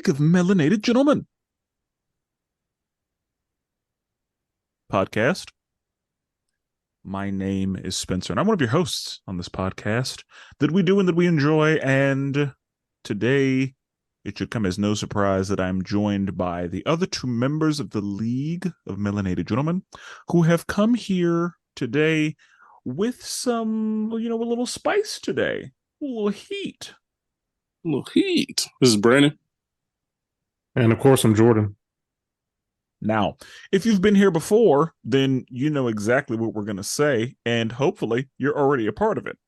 League of Melanated Gentlemen podcast. My name is Spenser, and I'm one of your hosts on this podcast that we do and that we enjoy. And today, it should come as no surprise that I'm joined by the other two members of the League of Melanated Gentlemen who have come here today with some, a little spice today, a little heat. A little heat. This is Brandon. And of course, I'm Jordan. Now, if you've been here before, then you know exactly what we're going to say, and hopefully you're already a part of it.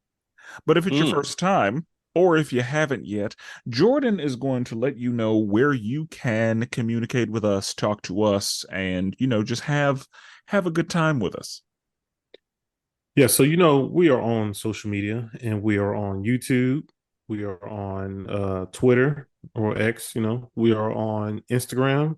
But if it's your first time, or if you haven't yet, Jordan is going to let you know where you can communicate with us, talk to us, and, just have a good time with us. Yeah, so we are on social media, and we are on YouTube. We are on Twitter or X, we are on Instagram.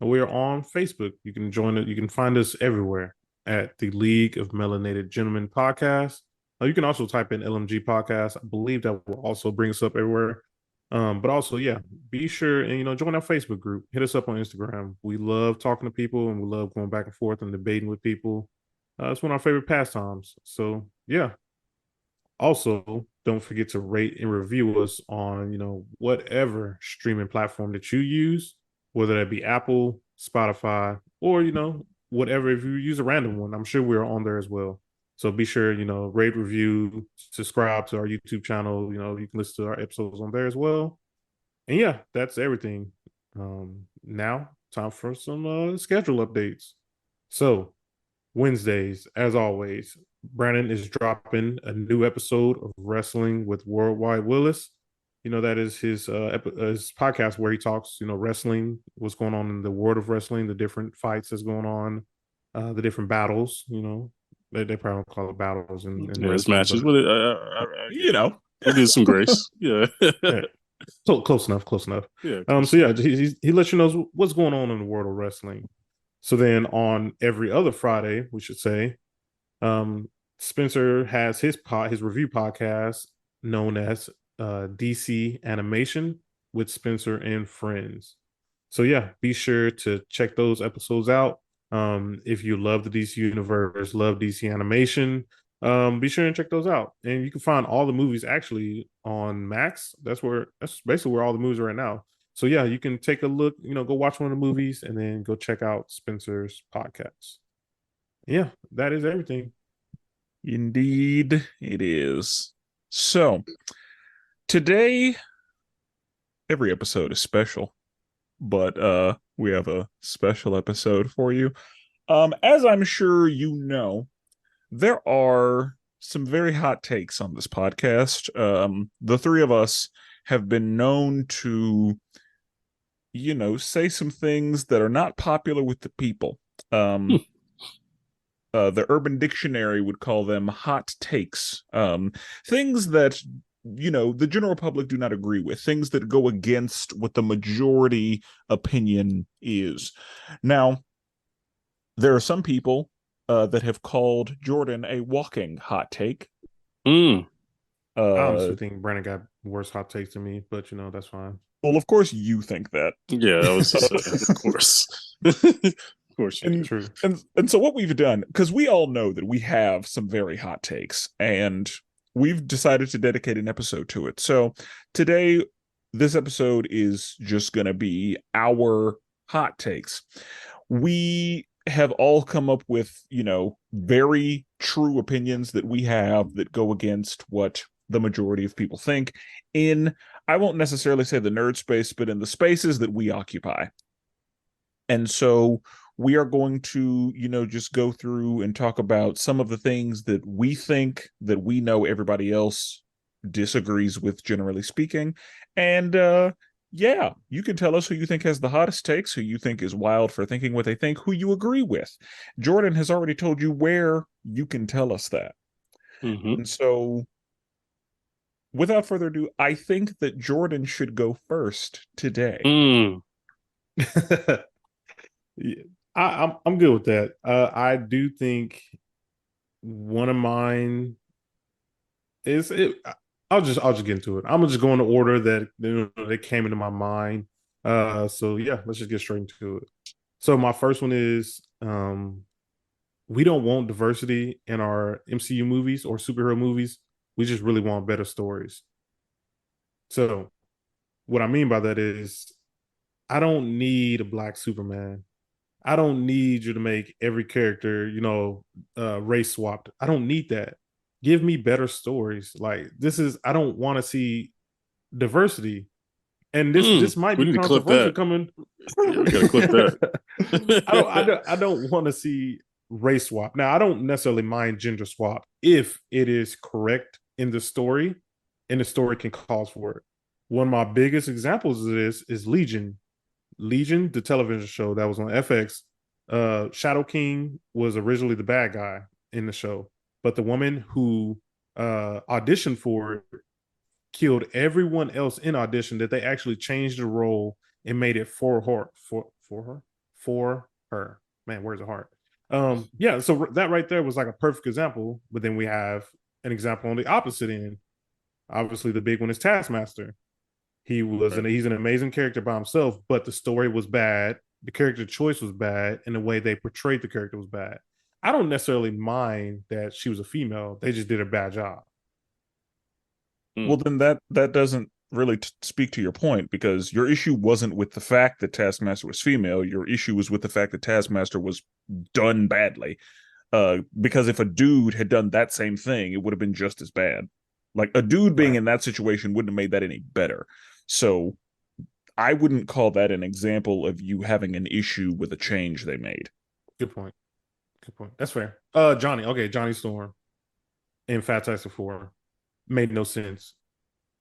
We are on Facebook. You can join it. You can find us everywhere at the League of Melanated Gentlemen podcast. You can also type in LMG podcast. I believe that will also bring us up everywhere. But also, yeah, be sure and join our Facebook group. Hit us up on Instagram. We love talking to people, and we love going back and forth and debating with people. It's one of our favorite pastimes. So yeah. Also, don't forget to rate and review us on whatever streaming platform that you use, whether that be Apple, Spotify, or whatever. If you use a random one, I'm sure we're on there as well. So be sure rate, review, subscribe to our YouTube channel. You can listen to our episodes on there as well. And yeah, that's everything. Now time for some schedule updates. So Wednesdays, as always, Brandon is dropping a new episode of Wrestling with Worldwide Willis. That is his podcast where he talks, wrestling, what's going on in the world of wrestling, the different fights that's going on, the different battles. They probably don't call it battles in it's wrestling, matches. but, I did some grace. Yeah. yeah. So close enough. Yeah. So yeah, he lets you know what's going on in the world of wrestling. So then on every other Friday, we should say, Spenser has his review podcast known as DC Animation with Spenser and Friends. So yeah, be sure to check those episodes out. If you love the DC universe, love DC animation, be sure and check those out. And you can find all the movies actually on Max. That's basically where all the movies are right now. So yeah, you can take a look, go watch one of the movies and then go check out Spenser's podcast. Yeah, that is everything. Indeed, it is. So, today, every episode is special, but we have a special episode for you. As I'm sure you know, there are some very hot takes on this podcast. The three of us have been known to, say some things that are not popular with the people. The Urban Dictionary would call them hot takes. Things that, the general public do not agree with, things that go against what the majority opinion is. Now, there are some people that have called Jordan a walking hot take. I honestly think Brandon got worse hot takes than me, but that's fine. Well, of course you think that. Yeah, that was of course. Of course you do. True. And so what we've done, because we all know that we have some very hot takes, and we've decided to dedicate an episode to it. So today, this episode is just going to be our hot takes. We have all come up with, very true opinions that we have that go against what the majority of people think in, I won't necessarily say the nerd space, but in the spaces that we occupy. And so we are going to, just go through and talk about some of the things that we think that we know everybody else disagrees with, generally speaking. And yeah, you can tell us who you think has the hottest takes, who you think is wild for thinking what they think, who you agree with. Jordan has already told you where you can tell us that. Mm-hmm. And so, without further ado, I think that Jordan should go first today. Yeah, I'm good with that. I do think one of mine is it. I'll just get into it. I'm just going to order that they came into my mind. So yeah, let's just get straight into it. So my first one is we don't want diversity in our MCU movies or superhero movies. We just really want better stories. So what I mean by that is I don't need a black Superman. I don't need you to make every character, race swapped. I don't need that. Give me better stories. Like I don't want to see diversity. And this might We be need to clip controversial that. coming. Yeah, we gotta clip that. I don't want to see race swap. Now, I don't necessarily mind gender swap if it is correct in the story and the story can cause for it. One of my biggest examples of this is Legion. Legion, the television show that was on FX. Shadow King was originally the bad guy in the show, but the woman who auditioned for it killed everyone else in audition. That they actually changed the role and made it for her, for her. Man, where's the heart? Yeah, so that right there was like a perfect example. But then we have an example on the opposite end. Obviously, the big one is Taskmaster. He's an amazing character by himself, but the story was bad, the character choice was bad, and the way they portrayed the character was bad. I don't necessarily mind that she was a female; they just did a bad job. Well, then that doesn't really speak to your point, because your issue wasn't with the fact that Taskmaster was female. Your issue was with the fact that Taskmaster was done badly. Because if a dude had done that same thing, it would have been just as bad. Like, a dude being in that situation wouldn't have made that any better. So I wouldn't call that an example of you having an issue with a change they made. Good point. Good point. That's fair. Johnny. Okay, Johnny Storm in Fantastic Four made no sense.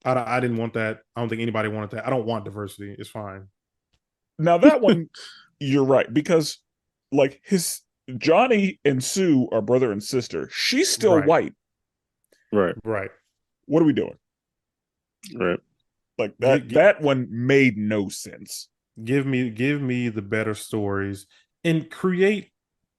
I didn't want that. I don't think anybody wanted that. I don't want diversity. It's fine. Now that one, you're right, because like his Johnny and Sue are brother and sister. She's still Right. white. Right. Right. What are we doing? Right. Like that one made no sense. Give me the better stories and create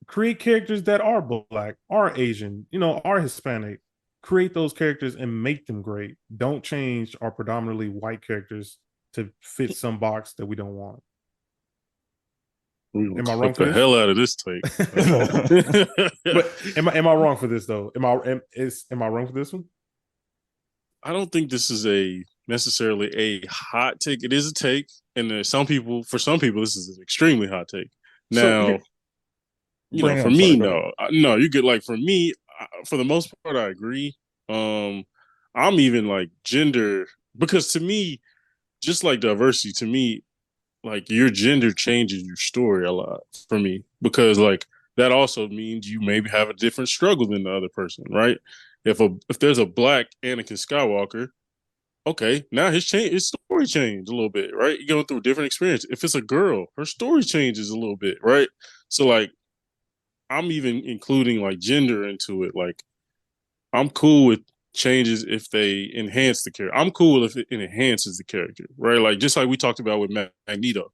characters that are black, are Asian, are Hispanic. Create those characters and make them great. Don't change our predominantly white characters to fit some box that we don't want. We will Am I clip wrong for the this? hell out of this take. But am I wrong for this though? Am I wrong for this one? I don't think this is necessarily a hot take. It is a take, and for some people, this is an extremely hot take. Now, for me, no, you get like for me, for the most part, I agree. I'm even like gender, because to me, just like diversity, to me, like your gender changes your story a lot for me, because like that also means you maybe have a different struggle than the other person, right? If there's a black Anakin Skywalker, okay, now his story changed a little bit, right? You're going through a different experience. If it's a girl, her story changes a little bit, right? So like I'm even including like gender into it. Like I'm cool with changes if they enhance the character. I'm cool if it enhances the character, right? Like just like we talked about with Magneto.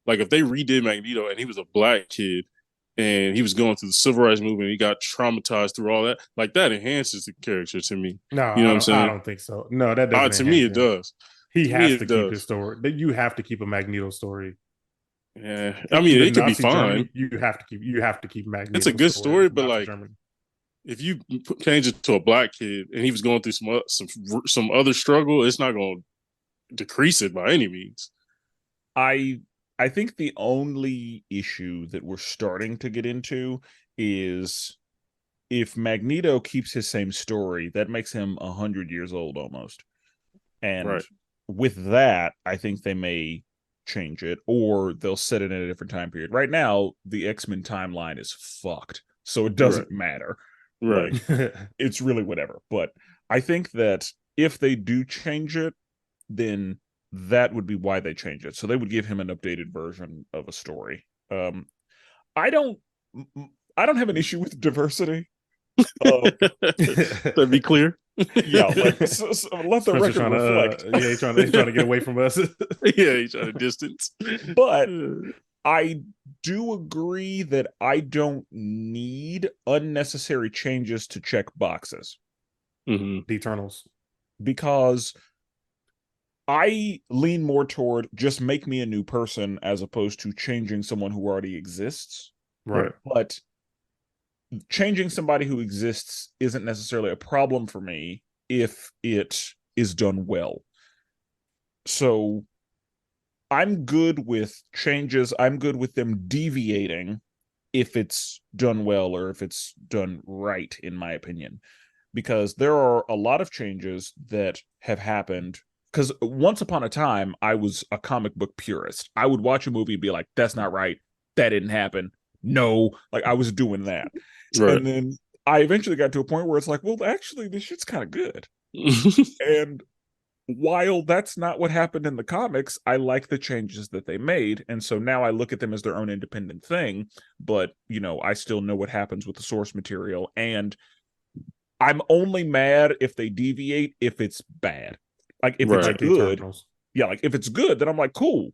Like if they redid Magneto and he was a black kid and he was going through the civil rights movement, he got traumatized through all that, like that enhances the character to me. No, You know what I'm I saying? don't think so. No, that doesn't To me, enhance it him. does. He To me, has to it keep his does. story. You have to keep a Magneto story. Yeah, I mean, it could be fine. Germany, you have to keep Magneto. It's a good story, but Nazi like Germany. if you change it to a black kid and he was going through some other struggle, it's not going to decrease it by any means. I think the only issue that we're starting to get into is if Magneto keeps his same story, that makes him 100 years old almost. And right. with that, I think they may change it, or they'll set it in a different time period. Right now, the X-Men timeline is fucked, so it doesn't matter. Right. Like, it's really whatever. But I think that if they do change it, then that would be why they change it. So they would give him an updated version of a story. I don't have an issue with diversity. That'd be clear. Yeah, like so let the record reflect. He's trying to get away from us. Yeah, he's trying to distance. But I do agree that I don't need unnecessary changes to check boxes. The Eternals, because I lean more toward just make me a new person as opposed to changing someone who already exists. Right. But changing somebody who exists isn't necessarily a problem for me if it is done well. So I'm good with changes. I'm good with them deviating if it's done well or if it's done right, in my opinion. Because there are a lot of changes that have happened. Because once upon a time, I was a comic book purist. I would watch a movie and be like, that's not right. That didn't happen. No, like I was doing that. Right. And then I eventually got to a point where it's like, well, actually, this shit's kind of good. And while that's not what happened in the comics, I like the changes that they made. And so now I look at them as their own independent thing. But, I still know what happens with the source material. And I'm only mad if they deviate if it's bad. Like if it's Right. good, yeah, like if it's good, then I'm like, cool.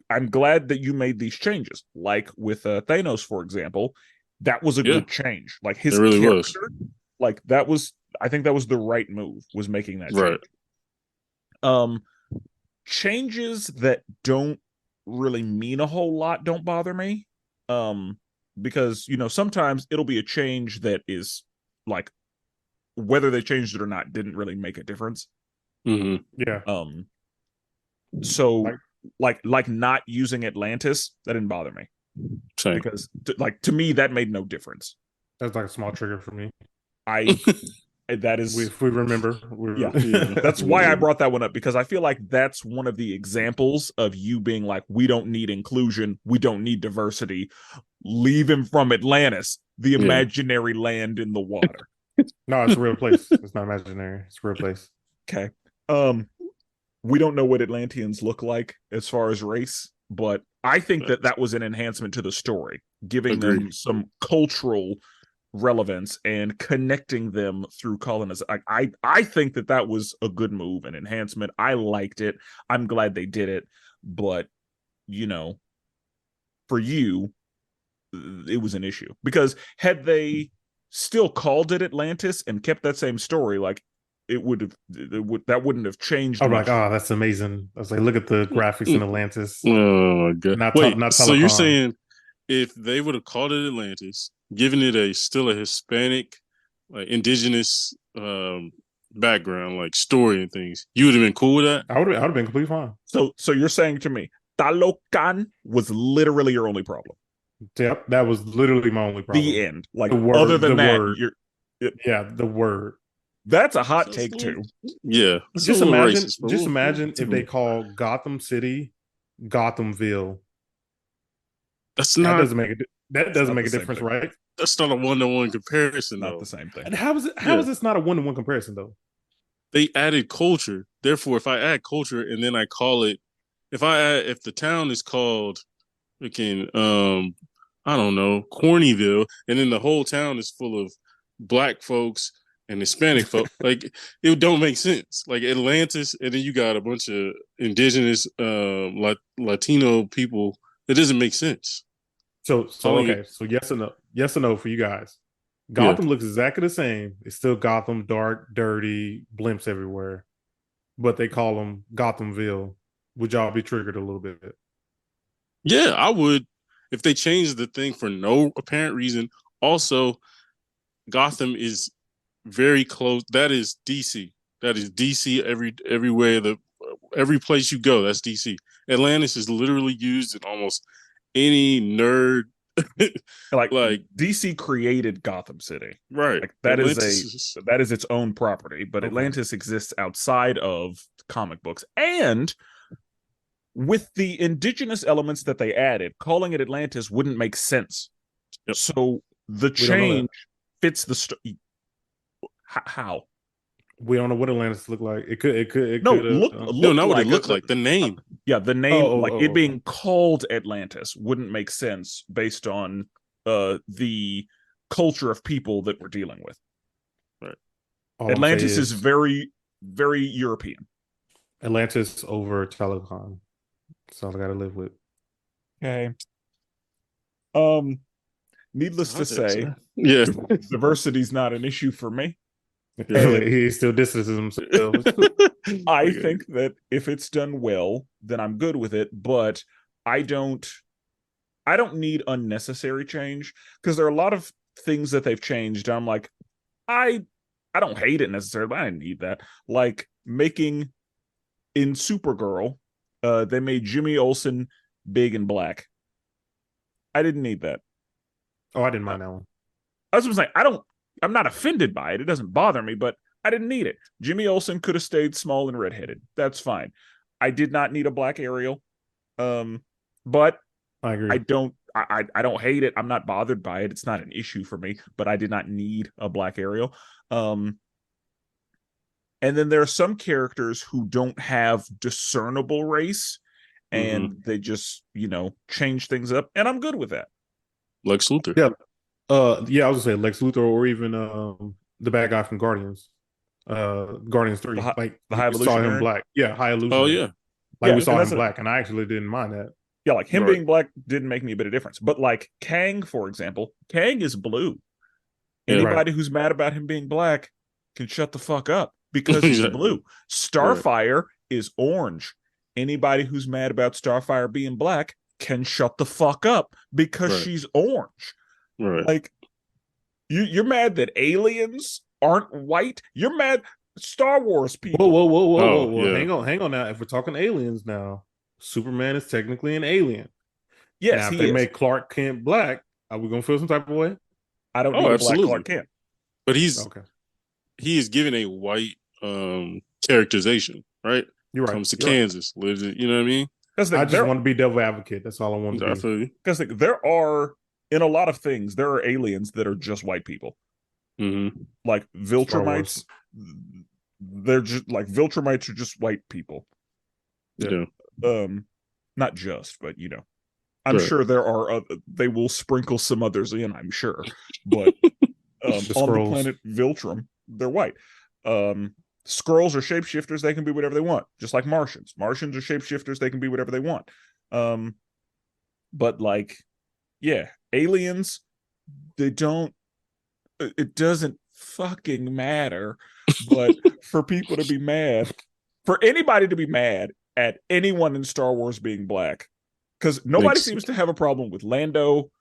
I'm glad that you made these changes. Like with Thanos, for example, that was a Yeah. good change. Like his It really character, was. like that was, I think that was the right move, was making that change. Right. Changes that don't really mean a whole lot don't bother me. Because sometimes it'll be a change that is like whether they changed it or not didn't really make a difference. Mm-hmm. Yeah. So like not using Atlantis, that didn't bother me. Same. Because to me that made no difference. That's like a small trigger for me. That is, if we remember. Yeah. That's why I brought that one up, because I feel like that's one of the examples of you being like, we don't need inclusion, we don't need diversity. Leave him from Atlantis, the imaginary land in the water. No, it's a real place. It's not imaginary. It's a real place. Okay. We don't know what Atlanteans look like as far as race, but I think that was an enhancement to the story, giving them some cultural relevance and connecting them through colonization. I think that was a good move, an enhancement. I liked it. I'm glad they did it, but for you, it was an issue, because had they still called it Atlantis and kept that same story, like that wouldn't have changed. I'm like, oh, that's amazing. I was like, look at the graphics in Atlantis. Oh my god! Not not so you're saying if they would have called it Atlantis, given it still a Hispanic, like indigenous background, like story and things, you would have been cool with that? I would have been completely fine. So you're saying to me, Talocan was literally your only problem? Yep, that was literally my only problem. The end. Like, the word, other than that, word. The word. That's a hot take too. Yeah. Just imagine if they call Gotham City Gothamville. That's not. That doesn't make a difference, thing. Right? That's not a one-to-one comparison. Not though. The same thing. And how is this not a one-to-one comparison though? They added culture. Therefore, if I add culture and then I call it, if the town is called freaking I don't know, Cornyville, and then the whole town is full of black folks and Hispanic folk, like it don't make sense. Like Atlantis, and then you got a bunch of indigenous Latino people. It doesn't make sense. So yes or no for you guys. Gotham looks exactly the same. It's still Gotham, dark, dirty, blimps everywhere, but they call them Gothamville. Would y'all be triggered a little bit? Yeah, I would, if they changed the thing for no apparent reason. Also, Gotham is very close. That is DC. That is DC everywhere. Every place you go, that's DC. Atlantis is literally used in almost any nerd. like DC created Gotham City, right? Like that is its own property, but Atlantis exists outside of comic books. And with the indigenous elements that they added, calling it Atlantis wouldn't make sense. Yep. So the change fits the story. How? We don't know what Atlantis looked like. It could not what it looked like. The name. The name, it being called Atlantis wouldn't make sense based on the culture of people that we're dealing with. Right. Atlantis is very, very European. Atlantis over Telecom. That's all I gotta live with. Okay. Needless to say, yeah, diversity's not an issue for me. And He still distances himself. I think that if it's done well, then I'm good with it. But I don't need unnecessary change, because there are a lot of things that they've changed. I'm like, I don't hate it necessarily, but I didn't need that. Like making in Supergirl, they made Jimmy Olsen big and black. I didn't need that. Oh, I didn't mind that one. I was saying, I'm not offended by it. It doesn't bother me, but I didn't need it. Jimmy Olsen could have stayed small and redheaded. That's fine. I did not need a black Ariel. But I agree. I don't hate it. I'm not bothered by it. It's not an issue for me, but I did not need a black Ariel. And then there are some characters who don't have discernible race, and they just, change things up, and I'm good with that. Lex Luthor. Yeah. Yeah, I was gonna say Lex Luthor, or even the bad guy from Guardians. Guardians 3. The Like High we saw him Evolutionary? black. Yeah, High Evolution. Oh yeah. Like we Yeah, saw and him that's black, and I actually didn't mind that. Yeah, like him Right. being black didn't make me a bit of difference. But like Kang, for example, Kang is blue. Yeah. Anybody who's mad about him being black can shut the fuck up, because he's Exactly. blue. Starfire is orange. Anybody who's mad about Starfire being black can shut the fuck up, because Right. she's orange. Right. Like, you're mad that aliens aren't white? You're mad Star Wars people. Oh, yeah. Hang on now. If we're talking aliens now, Superman is technically an alien. Yes, Now, if he they is. make Clark Kent black, are we gonna feel some type of way? I don't Oh, need a black absolutely. Clark Kent. But he is given a white characterization, right? You're right. Comes to You're right. Kansas, lives it, you know what I mean? Because I just want to be devil advocate. That's all I want to I be. feel you. Because there are, in a lot of things, there are aliens that are just white people. Like Viltrumites. They're just like, Viltrumites are just white people. Yeah. Not just, but I'm sure there are they will sprinkle some others in, I'm sure. But on the planet Viltrum, they're white. Skrulls are shapeshifters. They can be whatever they want, just like Martians. Martians are shapeshifters. They can be whatever they want. But like, yeah, aliens, it doesn't fucking matter. But for people to be mad, for anybody to be mad at anyone in Star Wars being black, because nobody seems to have a problem with Lando.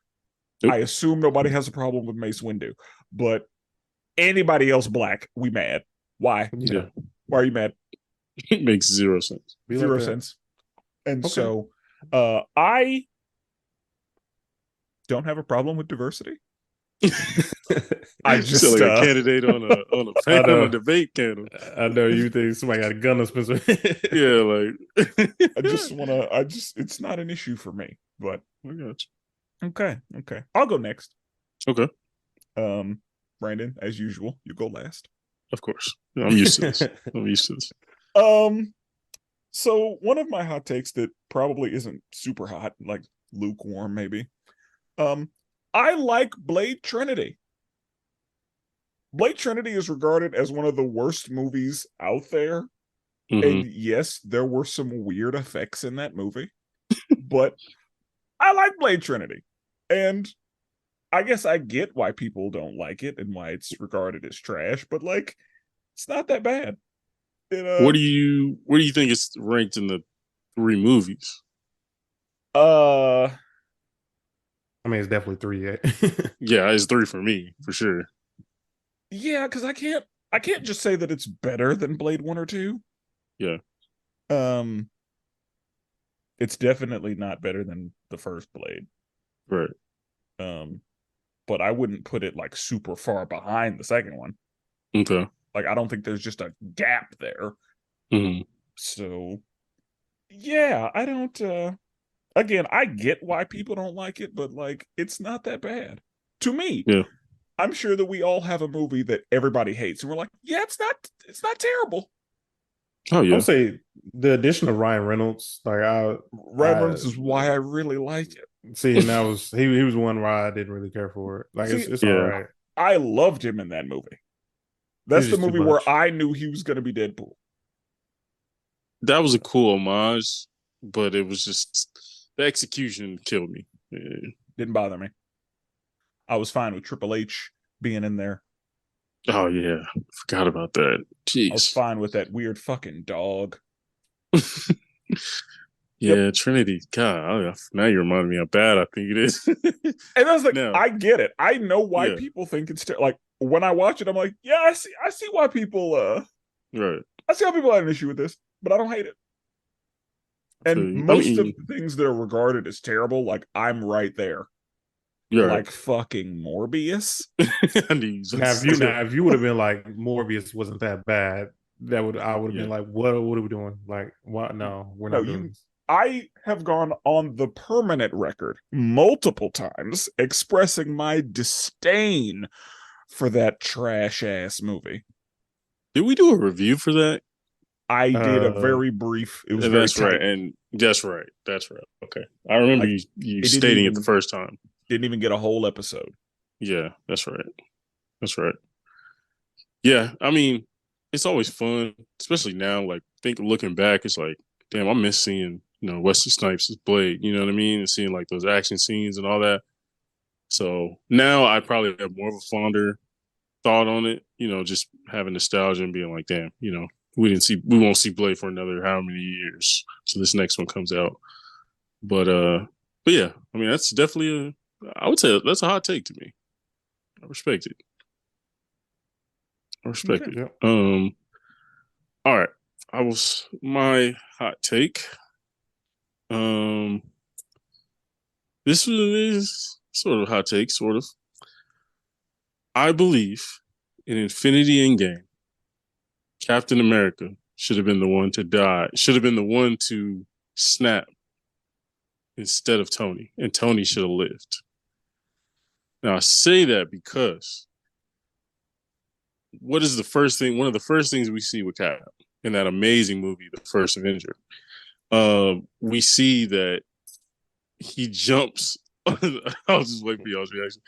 Nope. I assume nobody has a problem with Mace Windu, but anybody else black, we mad. Why? Yeah. Why are you mad? It makes zero sense. Zero sense. And so I don't have a problem with diversity. I just like a candidate on a debate panel. I know you think somebody got a gun on Spenser. Yeah, like it's not an issue for me. But I got you. Okay. I'll go next. Okay. Brandon, as usual, you go last. Of course. I'm used to this. So one of my hot takes that probably isn't super hot, like lukewarm maybe. I like Blade Trinity. Blade Trinity is regarded as one of the worst movies out there. And yes, there were some weird effects in that movie. But I like Blade Trinity. And I guess I get why people don't like it and why it's regarded as trash, but like, it's not that bad. Where do you think it's ranked in the 3 movies? I mean, it's definitely 3. Yeah, it's 3 for me, for sure. Yeah, because I can't just say that it's better than Blade 1 or 2. Yeah. It's definitely not better than the first Blade. Right. But I wouldn't put it like super far behind the second one. Okay. Like, I don't think there's just a gap there. So yeah, I don't again, I get why people don't like it, but like, it's not that bad. To me. Yeah. I'm sure that we all have a movie that everybody hates, and we're like, yeah, it's not terrible. Oh yeah. I'll say the addition of Ryan Reynolds, Ryan Reynolds is why I really like it. See, and that was he was one where I didn't really care for it. Like, it's all right. I loved him in that movie. That's the movie where I knew he was going to be Deadpool. That was a cool homage, but it was just the execution killed me. Didn't bother me. I was fine with Triple H being in there. Oh yeah, forgot about that. I was Jeez. fine with that weird fucking dog. Yep. Yeah, Trinity. God, now you remind me how bad I think it is. And I was like, Now, I get it. I know why yeah, people think it's like when I watch it, I'm like, yeah, I see why people right. I see how people have an issue with this, but I don't hate it. I feel And you. I most of mean, the things that are regarded as terrible, like I'm right there. you're right. Like fucking Morbius. I knew you was about to Now, say that. if you would have been like Morbius wasn't that bad, I would have Yeah. been like, what are we doing? Like, what? No, we're No, not doing you this. I have gone on the permanent record multiple times expressing my disdain for that trash ass movie. Did we do a review for that? I did a Uh, very brief, it was And very that's right. tight. And that's right. That's right. Okay. I remember Like you it didn't stating it the even first time. didn't even get a whole episode. Yeah, that's right. That's right. Yeah, I mean, it's always fun, especially now. Like, think looking back, it's like, damn, I miss seeing Wesley Snipes' Blade. You know what I mean? And seeing like those action scenes and all that. So now I probably have more of a fonder thought on it. Just having nostalgia and being like, damn, we won't see Blade for another how many years. So this next one comes out. But yeah, I mean that's definitely I would say that's a hot take to me. I respect it. I respect Okay. it. yep. All right. I was my hot take. Um this one is sort of a hot take, sort of. I believe in Infinity Endgame, Captain America should have been the one to die, should have been the one to snap instead of Tony, and Tony should have lived. Now I say that because what is the first thing? One of the first things we see with Cap in that amazing movie, The First Avenger, we see that he jumps. I'll just wait for y'all's reaction.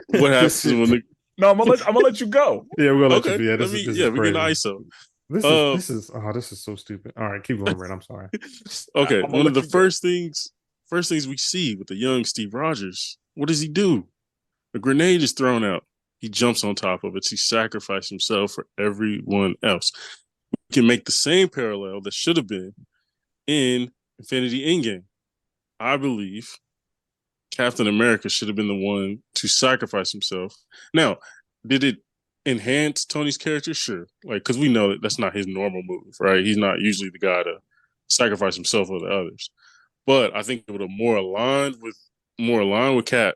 What This happens shit. when the No, I'm gonna let you go. Yeah, we're gonna let you. okay? Yeah, Let me. this Yeah, is we get an crazy. ISO. Uh, This is so stupid. All right, keep going, Brent. I'm sorry. okay. I'm gonna One of let the you go. first things we see with the young Steve Rogers. What does he do? A grenade is thrown out. He jumps on top of it. He sacrificed himself for everyone else. We can make the same parallel that should have been in Infinity Endgame. I believe Captain America should have been the one to sacrifice himself. Now, did it enhance Tony's character? Sure. Like, because we know that that's not his normal move, right? He's not usually the guy to sacrifice himself for the others. But I think it would have more aligned with Cap.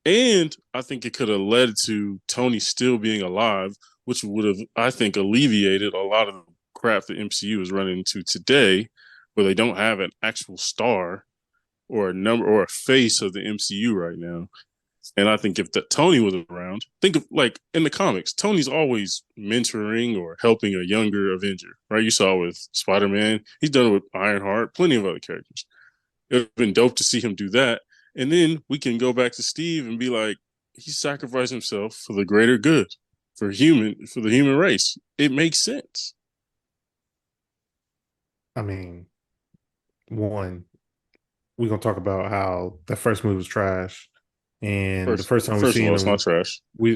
And I think it could have led to Tony still being alive, which would have, I think, alleviated a lot of the crap the MCU is running into today, where they don't have an actual star or a number or a face of the MCU right now. And I think if Tony was around, think of like in the comics, Tony's always mentoring or helping a younger Avenger, right? You saw with Spider-Man, he's done it with Ironheart, plenty of other characters. It would have been dope to see him do that. And then we can go back to Steve and be like, he sacrificed himself for the greater good, for the human race. It makes sense. I mean, one, we're gonna talk about how that first movie was trash, and the First, first time we first of seen all, it's not him, trash. he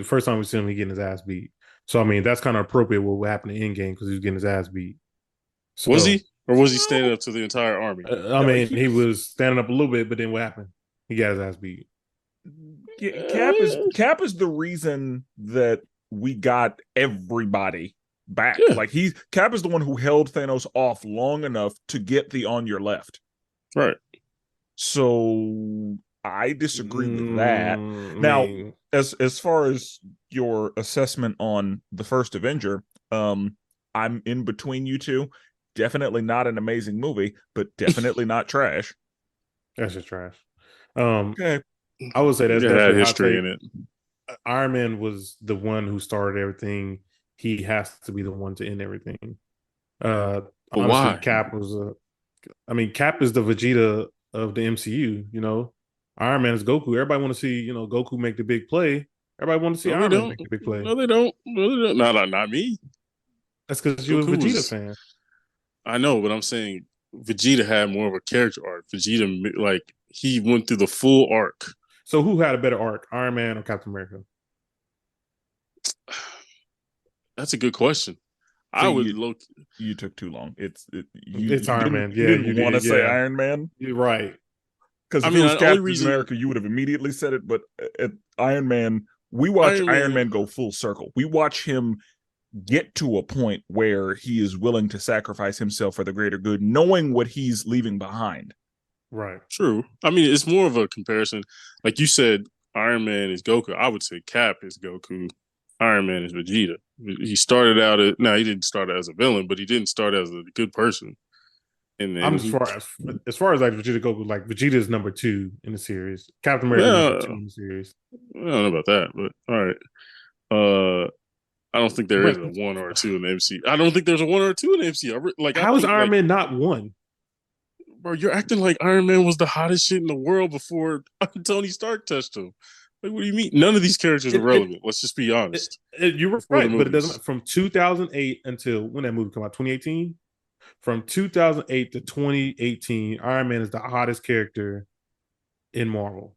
getting his ass beat. So I mean, that's kind of appropriate what happened in Endgame because he was getting his ass beat. Was So he, or was he standing No, up to the entire army? I no, mean, he he was standing up a little bit, but then what happened? He got his ass beat. Cap is the reason that we got everybody back. Yeah, Like he Cap is the one who held Thanos off long enough to get the on your left. right. So I disagree with that. I Now, mean, as far as your assessment on the first Avenger, I'm in between you two. Definitely not an amazing movie, but definitely not trash. that's just trash. Um, Okay. I would say that's It had definitely a hot history take. in it. Iron Man was the one who started everything. He has to be the one to end everything. Uh, But Honestly, why? Cap was a. I mean, Cap is the Vegeta of the MCU. Iron Man is Goku. Everybody want to see Goku make the big play. Everybody want to see No, they Iron Man don't. make the big play. No, they don't. No, they don't. Not me. That's because you're a Goku Vegeta was. fan. I know, but I'm saying Vegeta had more of a character arc. Vegeta, like, he went through the full arc. So who had a better arc, Iron Man or Captain America? That's a good question. I See, would look. you took too long. It's You Iron didn't Man. you Yeah, you didn't want to did. say Yeah, Iron Man you're right. because I if it mean, was the only Captain reason America, you would have immediately said it. But Iron Man, we watch Iron Iron Man. Man go full circle. We watch him get to a point where he is willing to sacrifice himself for the greater good, knowing what he's leaving behind. Right. True. I mean, it's more of a comparison. Like you said, Iron Man is Goku. I would say Cap is Goku. Iron Man is Vegeta. He started out as now he didn't start as a villain, but he didn't start as a good person. And I'm then just he as far as like Vegeta Goku, like Vegeta is number 2 in the series. Captain America is number 2 well, in the series. I don't know about that, but all right. I don't think there is But a one or a two in the MC. I don't think there's a one or a two in the MC. I how is think Iron like Man not one? bro, you're acting like Iron Man was the hottest shit in the world before Tony Stark touched him. Like, what do you mean? None of these characters are It, relevant. Let's just be honest. you were Before the right, but it movies, doesn't. From 2008 until when that movie come out, 2018. From 2008 to 2018, Iron Man is the hottest character in Marvel.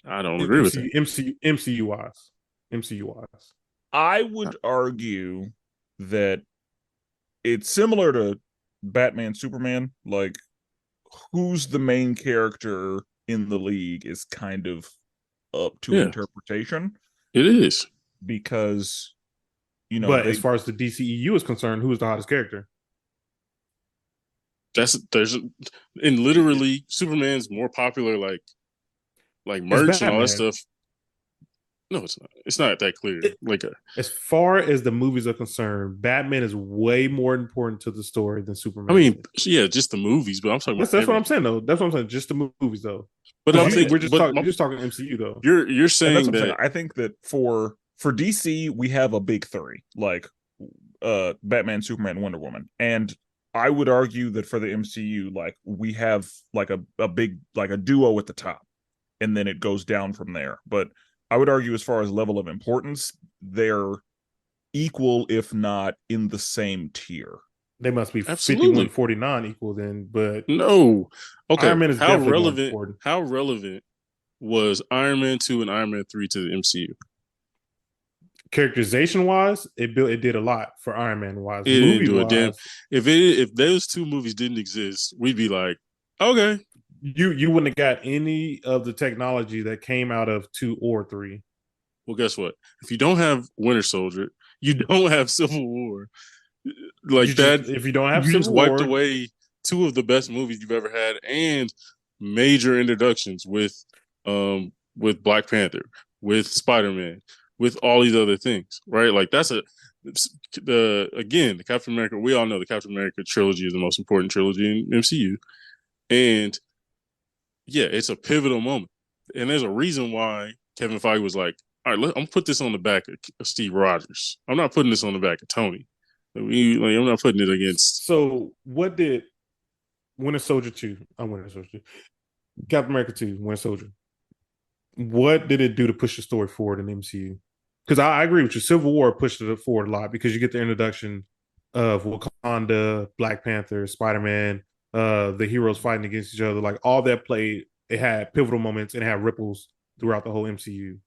I don't agree with that. MCU wise, MCU wise. I would argue that it's similar to Batman Superman. Like, who's the main character in the league is kind of up to Yeah, interpretation it is. because But as they far as the DCEU is concerned, who is the hottest character? There's and literally Superman's more popular like It's merch and all that Batman. stuff. No, it's not. It's not that clear. As far as the movies are concerned, Batman is way more important to the story than I Superman mean, is. yeah, just the movies, but I'm talking about That's what I'm everything. saying though. That's what I'm saying. Just the movies though. But Because I'm thinking, we're just but talking. You're just talking MCU though. you're and that's saying what I'm saying. that I think that for DC we have a big three, like Batman, Superman, Wonder Woman. And I would argue that for the MCU, like we have like a big like a duo at the top, and then it goes down from there. But I would argue as far as level of importance, they're equal, if not in the same tier. They must be absolutely 51-49 equal then, but no. Okay, Iron Man is definitely more important. How relevant was Iron Man 2 and Iron Man 3 to the MCU? Characterization wise, it did a lot for Iron Man wise. It didn't Movie do a damn. wise, If those two movies didn't exist, we'd be like, okay. you wouldn't have got any of the technology that came out of 2 or 3. Well, guess what? If you don't have Winter Soldier, you don't have Civil War. Like that, If you don't have you just Civil wiped War, away two of the best movies you've ever had and major introductions with Black Panther, with Spider-Man, with all these other things, right? Like that's the Captain America. We all know the Captain America trilogy is the most important trilogy in MCU, and yeah, it's a pivotal moment, and there's a reason why Kevin Feige was like, "All right, I'm gonna put this on the back of Steve Rogers. I'm not putting this on the back of Tony. I'm not putting it against." so what did Winter Soldier 2? I'm Winter Soldier 2. Captain America 2, Winter Soldier. What did it do to push the story forward in the MCU? Because I agree with you. Civil War pushed it forward a lot because you get the introduction of Wakanda, Black Panther, Spider-Man, the heroes fighting against each other. Like all that played, it had pivotal moments and it had ripples throughout the whole MCU.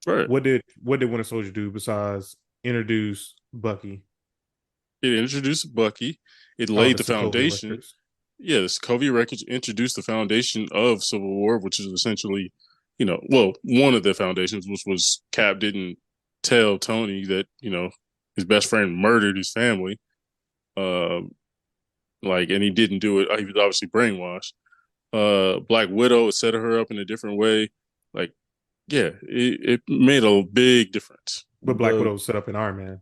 Right. What did Winter Soldier do besides introduce Bucky? It introduced Bucky. It laid the Sokovia foundation. Records. Yeah, the Sokovia Records introduced the foundation of Civil War, which is essentially, well, one of the foundations, which was Cap didn't tell Tony that, his best friend murdered his family. And he didn't do it. He was obviously brainwashed. Black Widow set her up in a different way. Like, yeah, it made a big difference. But Black Widow was set up in Iron Man.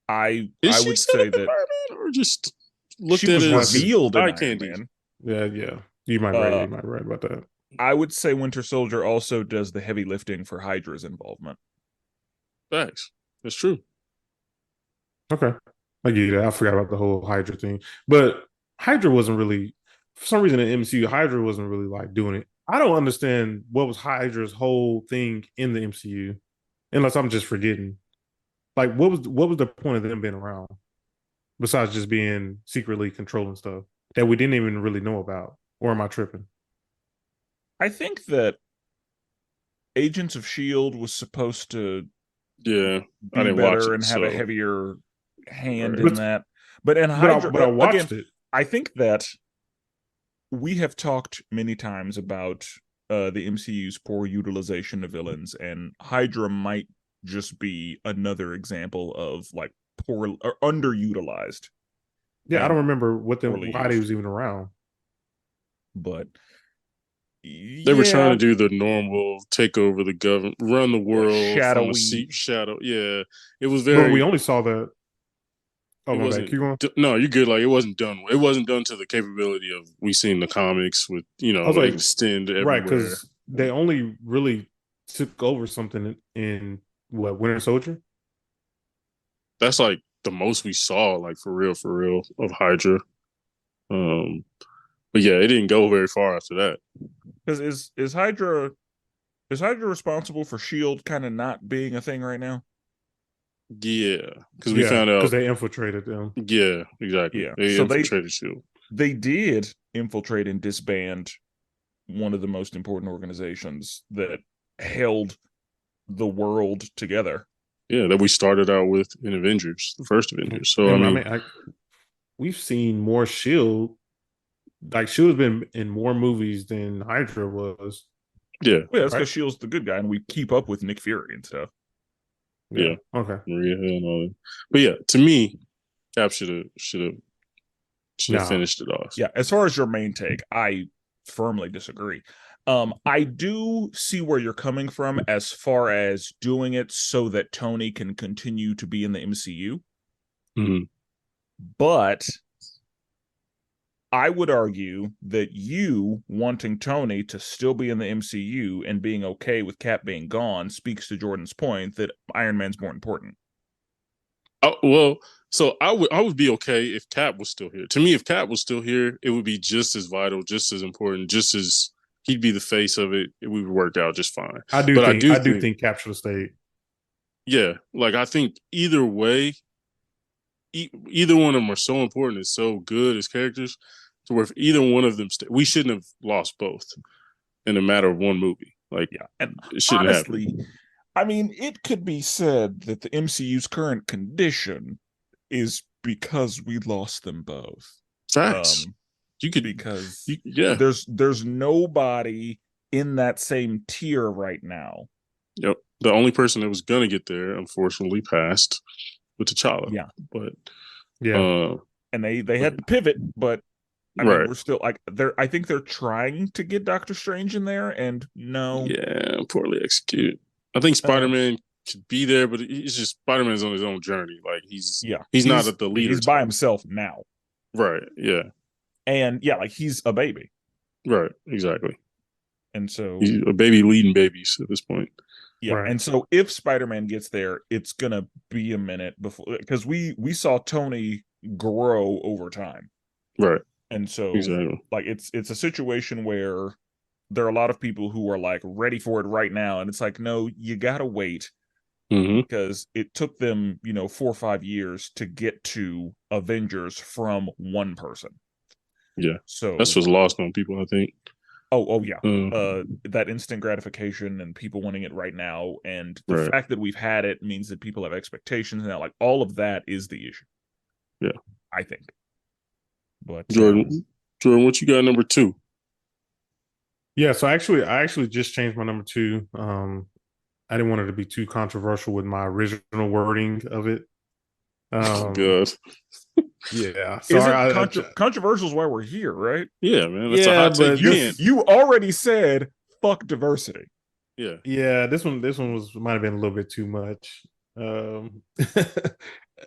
I Is she would set say up in that Iron Man or just looked she at was as revealed in eye Iron candy? Man. Yeah. You might Uh, be right about that. I would say Winter Soldier also does the heavy lifting for Hydra's involvement. Facts. That's true. Okay. I get it. I forgot about the whole Hydra thing. But Hydra wasn't really, for some reason in MCU, Hydra wasn't really like doing it. I don't understand what was Hydra's whole thing in the MCU, unless I'm just forgetting. Like, what was the point of them being around besides just being secretly controlling stuff that we didn't even really know about? Or am I tripping? I think that Agents of S.H.I.E.L.D. was supposed to Yeah, I be didn't watch better it, and have a so heavier hand right. in that. But in but Hydra, I again, watched it. I think that we have talked many times about the MCU's poor utilization of villains, and Hydra might just be another example of like poor or underutilized Yeah, I don't and remember poorly why he used. was even around. But They were trying yeah, to do the normal take over the government, run the the world from a shadowy. seat shadow. Yeah, it was But we very. only saw that. Oh It my bad. wasn't. Keep going. No, you're good. Like it wasn't done. It wasn't done to the capability of we seen the comics with I was like, extend right, everywhere. because they only really took over something in what, Winter Soldier. That's like the most we saw, like for real, of Hydra. Um, but yeah, it didn't go very far after that. Because is Hydra responsible for Shield kind of not being a thing right now? Yeah, because we Yeah, found because out. they infiltrated them. Yeah, exactly. Yeah. They So infiltrated Shield. they did infiltrate and disband one of the most important organizations that held the world together. Yeah, that we started out with in Avengers, the first Avengers. So I And I mean, mean, we've seen more Shield. Like Shield has been in more movies than Hydra was. yeah, Yeah, that's Right? because Shield's the good guy, and we keep up with Nick Fury and stuff. yeah, Yeah. Okay. Maria Hill and all that. But yeah, to me, Cap should have Nah. finished it off. Yeah, as far as your main take, I firmly disagree. I do see where you're coming from as far as doing it so that Tony can continue to be in the MCU, Mm-hmm. but I would argue that you wanting Tony to still be in the MCU and being okay with Cap being gone speaks to Jordan's point that Iron Man's more important. Oh, well, so I would be okay if Cap was still here. To me, if Cap was still here, it would be just as vital, just as important, just as he'd be the face of it. It would work out just fine. But I do think Cap should have stayed. yeah, like I think either way, either one of them are so important and so good as characters to where if either one of them, we shouldn't have lost both in a matter of one movie. Like, Yeah, and it shouldn't honestly, happen. I mean, it could be said that the MCU's current condition is because we lost them both. Facts. You could, Because yeah. there's nobody in that same tier right now. Yep. The only person that was gonna get there, unfortunately, passed with T'Challa. Yeah, but Yeah. and they had to pivot, but I mean, right. we're still like they're. I think they're trying to get Doctor Strange in there, and no, Yeah, poorly executed. I think Spider Man could be there, but it's just Spider Man's on his own journey. Like yeah, he's not at the leader he's by type. himself now, Right. Yeah. and yeah, like he's a baby, Right. Exactly. and so He's a baby leading babies at this point. yeah, Right. and so if Spider-Man gets there, it's gonna be a minute before because we saw Tony grow over time, Right. and so Exactly. like it's a situation where there are a lot of people who are like ready for it right now, and it's like no, you gotta wait Mm-hmm. because it took them 4 or 5 years to get to Avengers from one person. Yeah. So That's what's lost on people, I think. oh yeah, Uh, that instant gratification and people wanting it right now, and the right. fact that we've had it means that people have expectations now. Like all of that is the issue. Yeah. I think. But Jordan, what you got number 2? Yeah. So I actually just changed my number 2. I didn't want it to be too controversial with my original wording of it. Oh god. Yeah. is Sorry. it controversial is why we're here, right? Yeah, man. That's a Yeah, hot take. but You can't. You already said fuck diversity. Yeah. yeah, this one might have been a little bit too much. Um,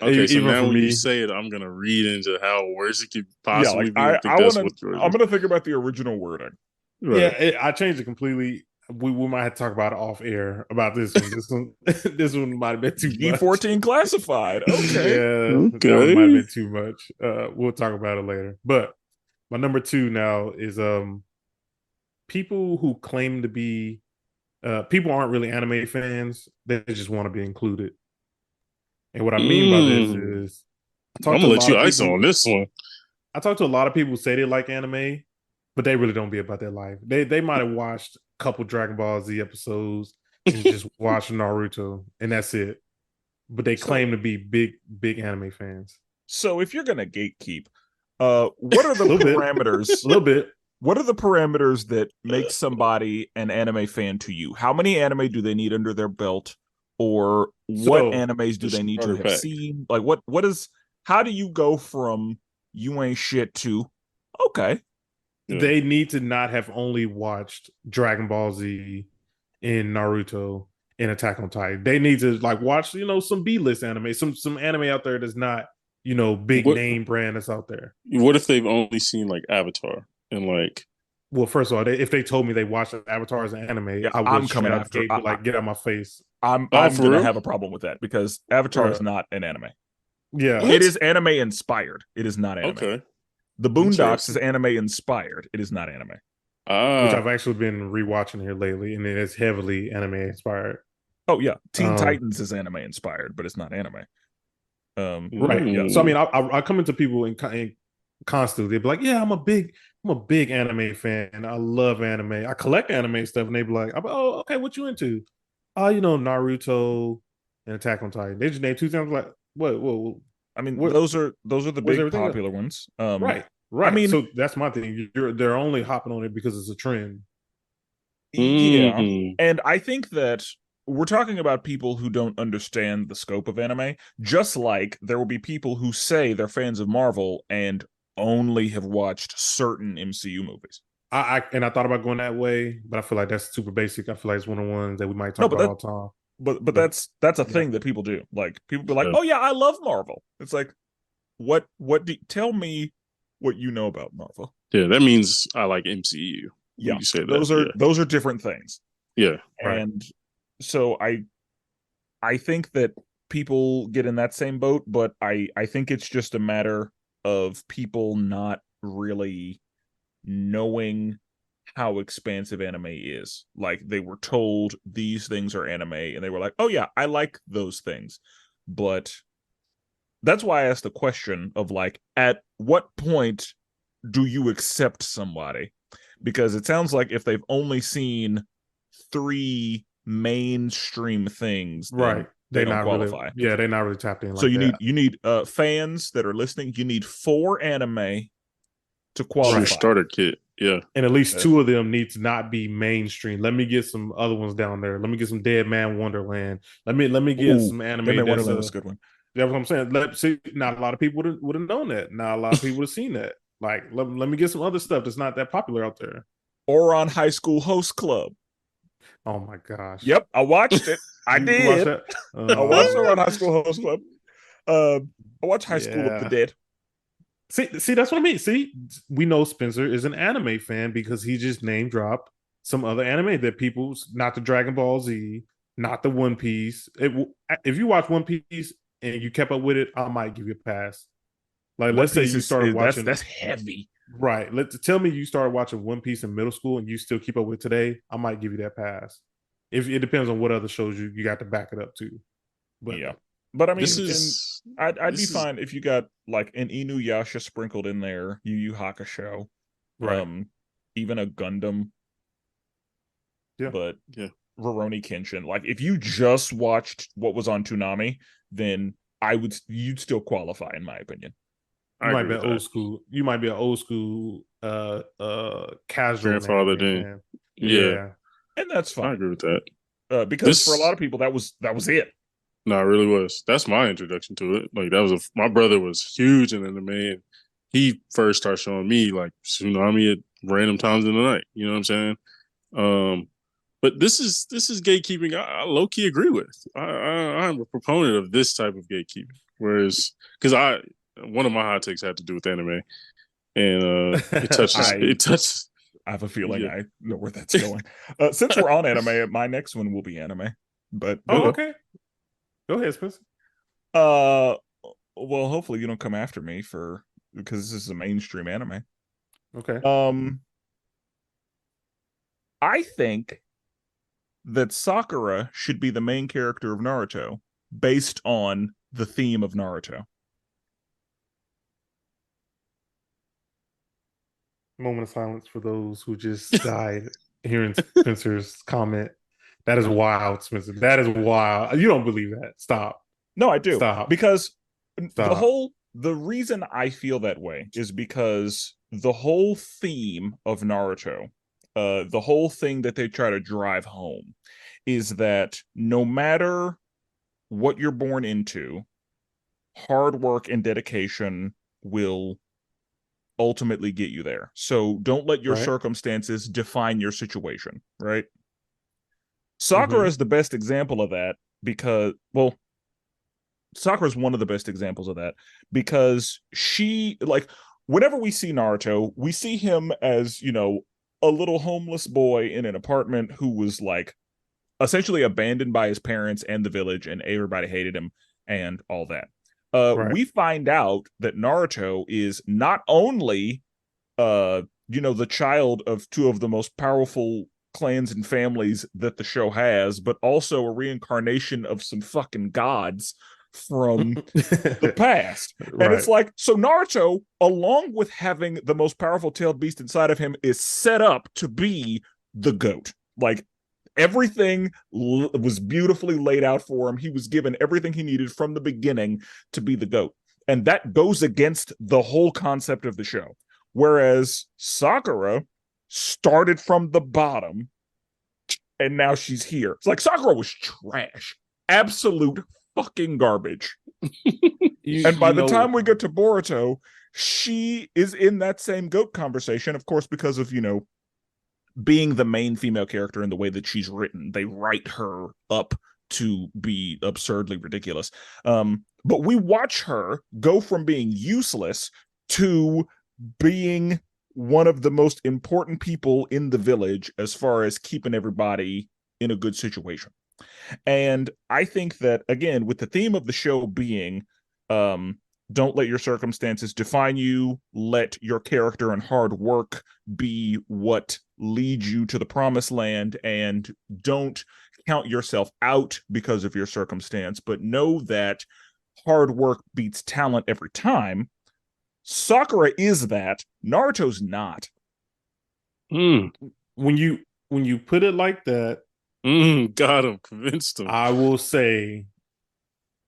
Okay, so even now for when you me. say it, I'm gonna read into how worse it could Yeah, possibly like be. I think I want that's to. what I'm Jordan. gonna think about the original wording. Yeah, Right. I changed it completely. We might have to talk about it off air about this one. This one this one might have been too much. G14 classified. Okay. Yeah, that one might have Okay. been too much. We'll talk about it later. But my number 2 now is people who claim to be people aren't really anime fans. They just want to be included. And what I mean by this Mm. is I I'm talked to gonna a let lot you of ice people. on this one. I talked to a lot of people who say they like anime, but they really don't be about their life. They might have watched a couple Dragon Ball Z episodes. and just watch Naruto, and that's it. But they So, claim to be big anime fans. so if you're gonna gatekeep, what are the A little bit, parameters? a little bit. What are the parameters that make somebody an anime fan to you? How many anime do they need under their belt, or what So animes The do they need to starter have pack. seen? Like, what is? How do you go from you ain't shit to okay? Yeah. they need to not have only watched Dragon Ball Z and Naruto and Attack on Titan. They need to like watch, some B-list anime, some anime out there that's not, big What name brand that's out there. what if they've only seen like Avatar and like Well, first of all, if they told me they watched Avatar as an anime, Yeah, I would I'm straight coming out the after. gate be like, get out my face. oh, I'm for gonna real? have a problem with that because Avatar is Uh, not an anime. yeah. It What? is anime inspired. It is not anime. Okay. The Boondocks is Interesting. anime inspired. It is not anime. Which Ah. I've actually been rewatching here lately, and it is heavily anime inspired. Oh yeah, Teen Um, Titans is anime inspired, but it's not anime. right. Yeah. So I Mm. mean, I come into people in constantly. They'd be like, "Yeah, I'm a big anime fan. I love anime. I collect anime stuff." And they'd be like, "Oh, okay, what you into?" Oh, Naruto and Attack on Titan. They just named two things. I'm like, I mean, what, those are the where's big everything else? popular ones. Right, I right. mean, So that's my thing. They're only hopping on it because it's a trend. yeah, Mm. and I think that we're talking about people who don't understand the scope of anime, just like there will be people who say they're fans of Marvel and only have watched certain MCU movies. I thought about going that way, but I feel like that's super basic. I feel like it's one of the ones that we might talk No, but about that all the time. but But that's a yeah, thing that people do. Like people be like, Yeah. "Oh yeah, I love Marvel." It's like, what do tell me what you know about Marvel? Yeah, that means I like MCU when Yeah, you say that. Yeah. those are different things. Yeah. right. And so I think that people get in that same boat, but I think it's just a matter of people not really knowing how expansive anime is. Like they were told these things are anime and they were like, "Oh yeah, I like those things." But that's why I asked the question of like at what point do you accept somebody? Because it sounds like if they've only seen three mainstream things, then Right. they don't qualify. They're not really tapped in So like that. you need fans that are listening. You need four anime to It's your Right. qualify. starter kit. Yeah. And at least Uh, two of them need to not be mainstream. Let me get some other ones down there. Let me get some Dead Man Wonderland. Let me get ooh, some Dead anime Man that's Wonderland was a good one. that's what I'm saying. See, not a lot of people would have known that. Not a lot of people would have seen that. Like, let me get some other stuff that's not that popular out there. Or on High School Host Club. Oh my gosh. Yep, I watched it. I You watch did. that? I watched it on High School Host Club. Uh, I watched High School of the Yeah. Dead. See, that's what I mean. See, we know Spencer is an anime fan because he just name dropped some other anime that people's not the Dragon Ball Z, not the One Piece. If you watch One Piece and you kept up with it, I might give you a pass. Like, One let's say Piece you started watching, that's heavy. right? Tell me you started watching One Piece in middle school and you still keep up with it today. I might give you that pass. If it depends on what other shows you got to back it up to, but Yeah. But I This mean, and is I'd be this is fine if you got like an Inuyasha sprinkled in there, Yu Yu Hakusho, right, um, even a Gundam, yeah. but yeah. Rurouni Kenshin. Like if you just watched what was on Toonami, then you'd still qualify in my opinion. You I might agree be an with old that. school. You might be an old school, casual Grandfather anime then. fan. Yeah, Yeah, And that's I fine. agree with that. Because for a lot This of people that was it. no, it really was. That's my introduction to it. Like that was my brother was huge in anime. And he first started showing me like tsunami at random times in the night. You know what I'm saying? Um, but this is gatekeeping. I low key agree with. I'm a proponent of this type of gatekeeping. Whereas, because one of my hot takes had to do with anime, and it touches I it touches. I have a feeling Yeah. I know where that's going. Since we're on anime, my next one will be anime. But go Oh, ahead. okay. Go ahead, Spencer. Uh, well, hopefully you don't come after me for because this is a mainstream anime. Okay. Um, I think that Sakura should be the main character of Naruto based on the theme of Naruto. Moment of silence for those who just died hearing Spencer's comment. That is wild, Spencer. That is wild. You don't believe that. Stop. No, I do. Stop. Because Stop. the reason I feel that way is because the whole theme of Naruto, the whole thing that they try to drive home is that no matter what you're born into, hard work and dedication will ultimately get you there. So don't let your Right. circumstances define your situation, right? Mm-hmm. Sakura is the best example of that because, well, Sakura is one of the best examples of that because she, like, whenever we see Naruto, we see him as, a little homeless boy in an apartment who was like essentially abandoned by his parents and the village, and everybody hated him and all that. Right. We find out that Naruto is not only the child of two of the most powerful clans and families that the show has, but also a reincarnation of some fucking gods from the past. And it's Right. like, so Naruto, along with having the most powerful tailed beast inside of him, is set up to be the GOAT. Like, everything was beautifully laid out for him. He was given everything he needed from the beginning to be the GOAT. And that goes against the whole concept of the show. Whereas Sakura started from the bottom and now she's here. It's like Sakura was trash. Absolute fucking garbage. You And by you the time know we get to Boruto, she is in that same GOAT conversation, of course, because of, being the main female character in the way that she's written. They write her up to be absurdly ridiculous. But we watch her go from being useless to being one of the most important people in the village as far as keeping everybody in a good situation. And I think that, again, with the theme of the show being um, don't let your circumstances define you, let your character and hard work be what leads you to the promised land, and don't count yourself out because of your circumstance, but know that hard work beats talent every time. Sakura is that. Naruto's not. Mm, when you put it like that, got him, convinced him. I will say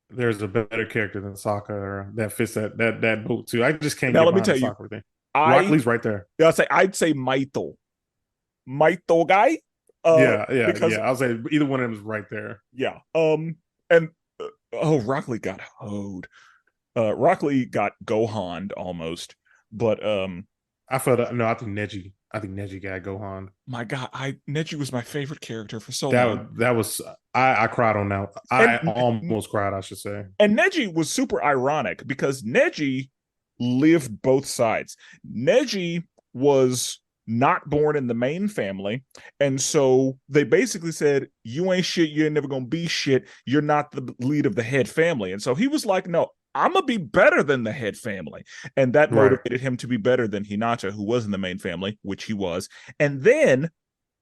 there's a better character than Sakura that fits that boat too. I just can't Now get let me behind the tell you, Sakura thing. Rock I Lee's right there. I'd say Maito guy, Yeah, yeah, because yeah. I'll say either one of them is right there. yeah, and oh, Rock Lee got hoed. Rock Lee got Gohan almost, but I felt no. I think Neji. I think Neji got Gohan. my God, Neji was my favorite character for so long, That was I cried on that. I and almost cried. I should say. and Neji was super ironic because Neji lived both sides. Neji was not born in the main family, and so they basically said, "You ain't shit. You ain't never gonna be shit. You're not the lead of the head family." And so he was like, "No, I'm gonna be better than the head family," and that Right. motivated him to be better than Hinata, who was in the main family, which he was. And then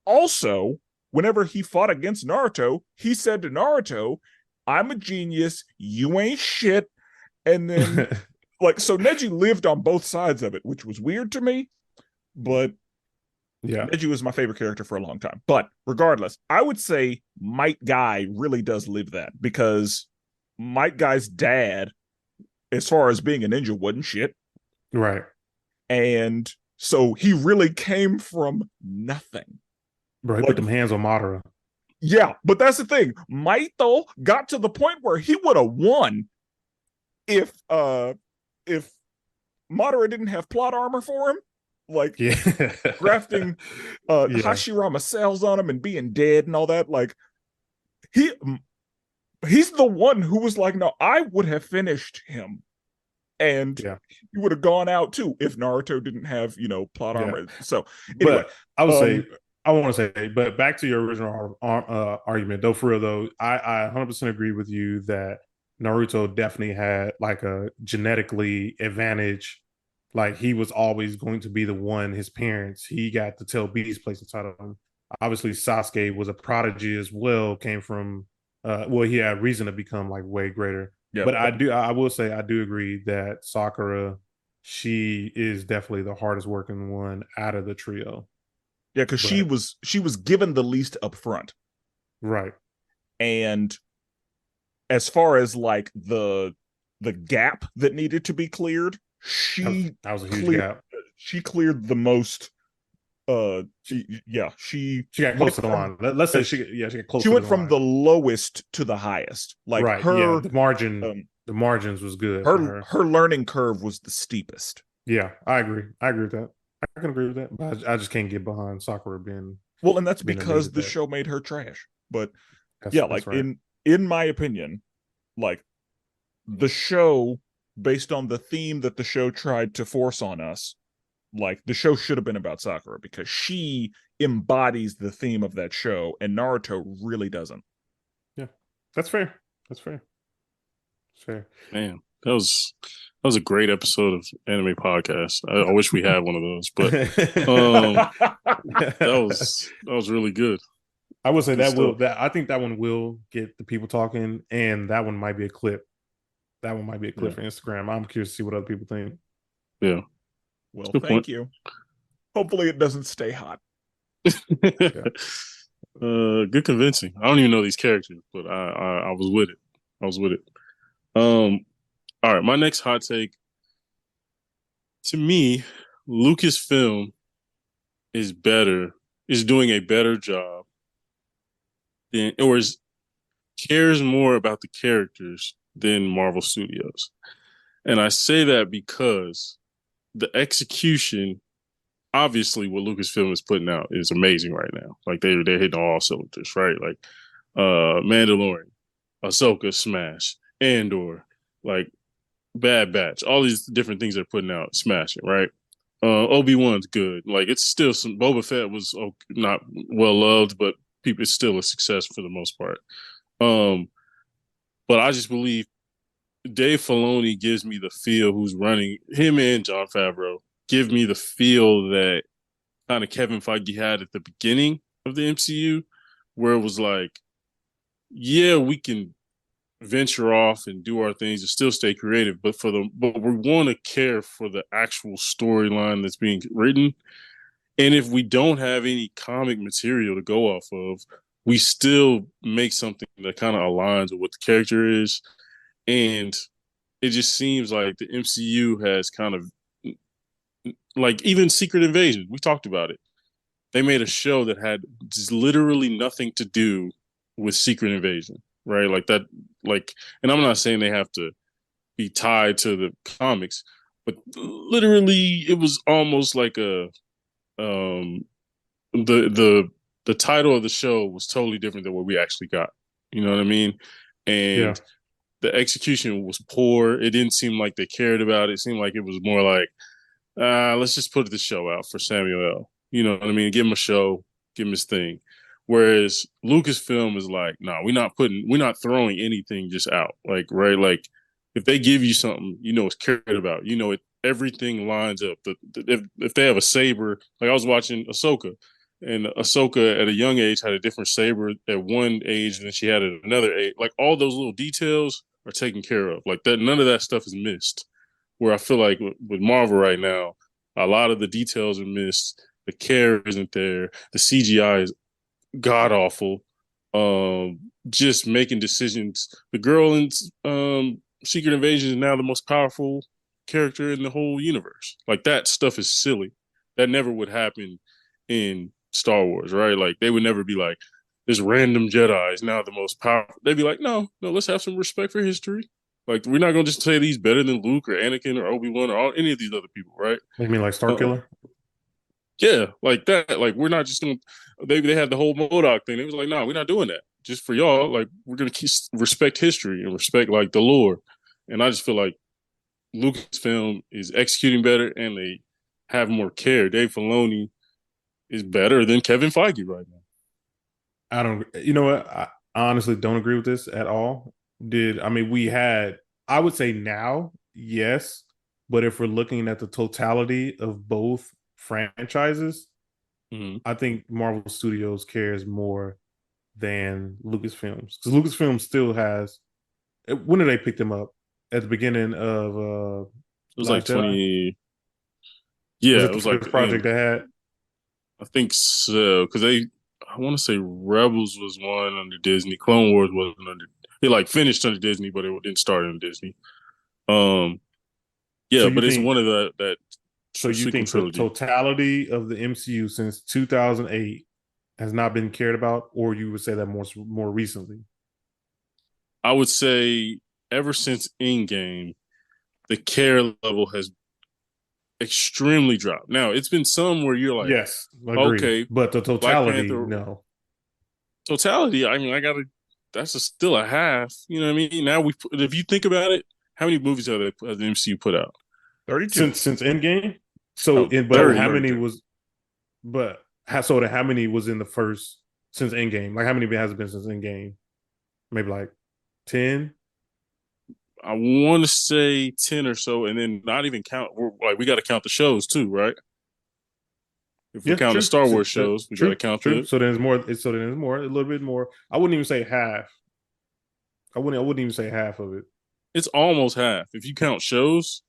also, whenever he fought against Naruto, he said to Naruto, "I'm a genius. You ain't shit." And then, like, so Neji lived on both sides of it, which was weird to me, but Yeah. Neji was my favorite character for a long time. But regardless, I would say Might Guy really does live that because Might Guy's dad, as far as being a ninja, wasn't shit. Right. And so he really came from nothing. Bro, he put Like, them hands on Madara. yeah, but that's the thing. Maito got to the point where he would have won if Madara didn't have plot armor for him. Like, Yeah. grafting Yeah. Hashirama cells on him and being dead and all that. Like, he he's the one who was like, no, I would have finished him. And Yeah. he would have gone out too if Naruto didn't have, plot Yeah. armor. So anyway, But I would say, um, I want to say, but back to your original argument, though, for real, though, I 100% agree with you that Naruto definitely had like a genetically advantage. Like he was always going to be the one, his parents, he got to tell Beast place inside of him. Obviously, Sasuke was a prodigy as well, came from, well, he had reason to become like way greater. yeah, But I will say, I do agree that Sakura, she is definitely the hardest working one out of the trio. yeah, because But she was given the least up front. Right. And as far as like the gap that needed to be cleared, That was a huge gap. she cleared the most. Yeah, She got went close to the from line. Let's say she got close she to the went from line. the lowest to the highest. Like Right. Yeah. um, The margins was good for her. her learning curve was the steepest. Yeah, I agree. I agree with that. I can agree with that. But I just can't get behind Sakura Well, and that's being amazing because at the that. show made her trash. But yeah, like That's right. in my opinion, like the show, based on the theme that the show tried to force on us, like the show should have been about Sakura because she embodies the theme of that show, and Naruto really doesn't. Yeah, that's fair. That's fair. That's fair. Man, that was a great episode of Anime Podcast. I wish we had one of those, but that was really good. I would say Good stuff. I think that one will get the people talking, and that one might be a clip. That one might be a clip for Instagram. I'm curious to see what other people think. Yeah. Well, thank you. Hopefully it doesn't stay hot. Good convincing. I don't even know these characters, but I was with it. I was with it. All right, my next hot take. To me, Lucasfilm is doing a better job cares more about the characters than Marvel Studios. And I say that because the execution, obviously what Lucasfilm is putting out is amazing right now. Like they're hitting all cylinders, right? Like Mandalorian, Ahsoka, Smash, Andor, like Bad Batch, all these different things they're putting out, smashing, right? Obi-Wan's good. Like it's still some Boba Fett was not well loved, but it's still a success for the most part. But I just believe Dave Filoni gives me the feel who's running him and Jon Favreau give me the feel that kind of Kevin Feige had at the beginning of the MCU, where it was like, yeah, we can venture off and do our things and still stay creative, but we want to care for the actual storyline that's being written. And if we don't have any comic material to go off of, we still make something that kind of aligns with what the character is. And it just seems like the MCU has kind of, like, even Secret Invasion, we talked about it. They made a show that had just literally nothing to do with Secret Invasion, right? Like that, like, and I'm not saying they have to be tied to the comics, but literally it was almost like um the title of the show was totally different than what we actually got. You know what I mean? And the execution was poor. It didn't seem like they cared about it. It seemed like it was more like, let's just put the show out for Samuel L. You know what I mean? Give him a show, give him his thing. Whereas Lucasfilm is like, no, we're not throwing anything just out. Like, right? Like, if they give you something, you know it's cared about. You know everything lines up. If they have a saber, like I was watching Ahsoka, and Ahsoka at a young age had a different saber at one age than she had at another age. Like all those little details are taken care of. Like that, none of that stuff is missed. Where I feel like with Marvel right now, a lot of the details are missed. The care isn't there. The CGI is god awful. Just making decisions. The girl in Secret Invasion is now the most powerful character in the whole universe. Like that stuff is silly. That never would happen in Star Wars, right? Like they would never be like, this random Jedi is now the most powerful. They'd be like, no, let's have some respect for history. Like we're not gonna just say he's better than Luke or Anakin or Obi-Wan or any of these other people, right? You mean like Starkiller? Yeah, like that. Like we're not just gonna. They had the whole MODOK thing. It was like, no, we're not doing that. Just for y'all, like we're gonna respect history and respect like the lore. And I just feel like Lucasfilm is executing better and they have more care. Dave Filoni is better than Kevin Feige right now. I don't. You know what? I honestly don't agree with this at all. We had? I would say now, yes, but if we're looking at the totality of both franchises, I think Marvel Studios cares more than Lucasfilms because Lucasfilm still has. When did they pick them up? At the beginning of it was Last like 20. Jedi? Yeah, Was it it the was like first project they had? I think so because they I want to say Rebels was one under Disney. Clone Wars wasn't under. It like finished under Disney, but it didn't start under Disney. Um, So yeah, you but it's think one of that so you sequel think the trilogy. totality of the MCU since 2008 has not been cared about, or you would say that more recently? I would say ever since Endgame, the care level has extremely dropped. Now it's been some where you're like, Yes, agree. okay, But the Black totality, Panther no. totality. I mean, I gotta. That's still a half. You know what I mean? Now if you think about it, how many movies has the MCU put out? 32. Since Endgame. So Oh, in but Thirty. how many 32. was how many was in the first since Endgame? Like how many has it been since Endgame? Maybe like 10. I want to say 10 or so, and then not even count. We got to count the shows too, right? If we're Yeah, counting the true. Star Wars shows, we got to True, count true. the. So there's more. So there's more. A little bit more. I wouldn't even say half. I wouldn't even say half of it. It's almost half if you count shows.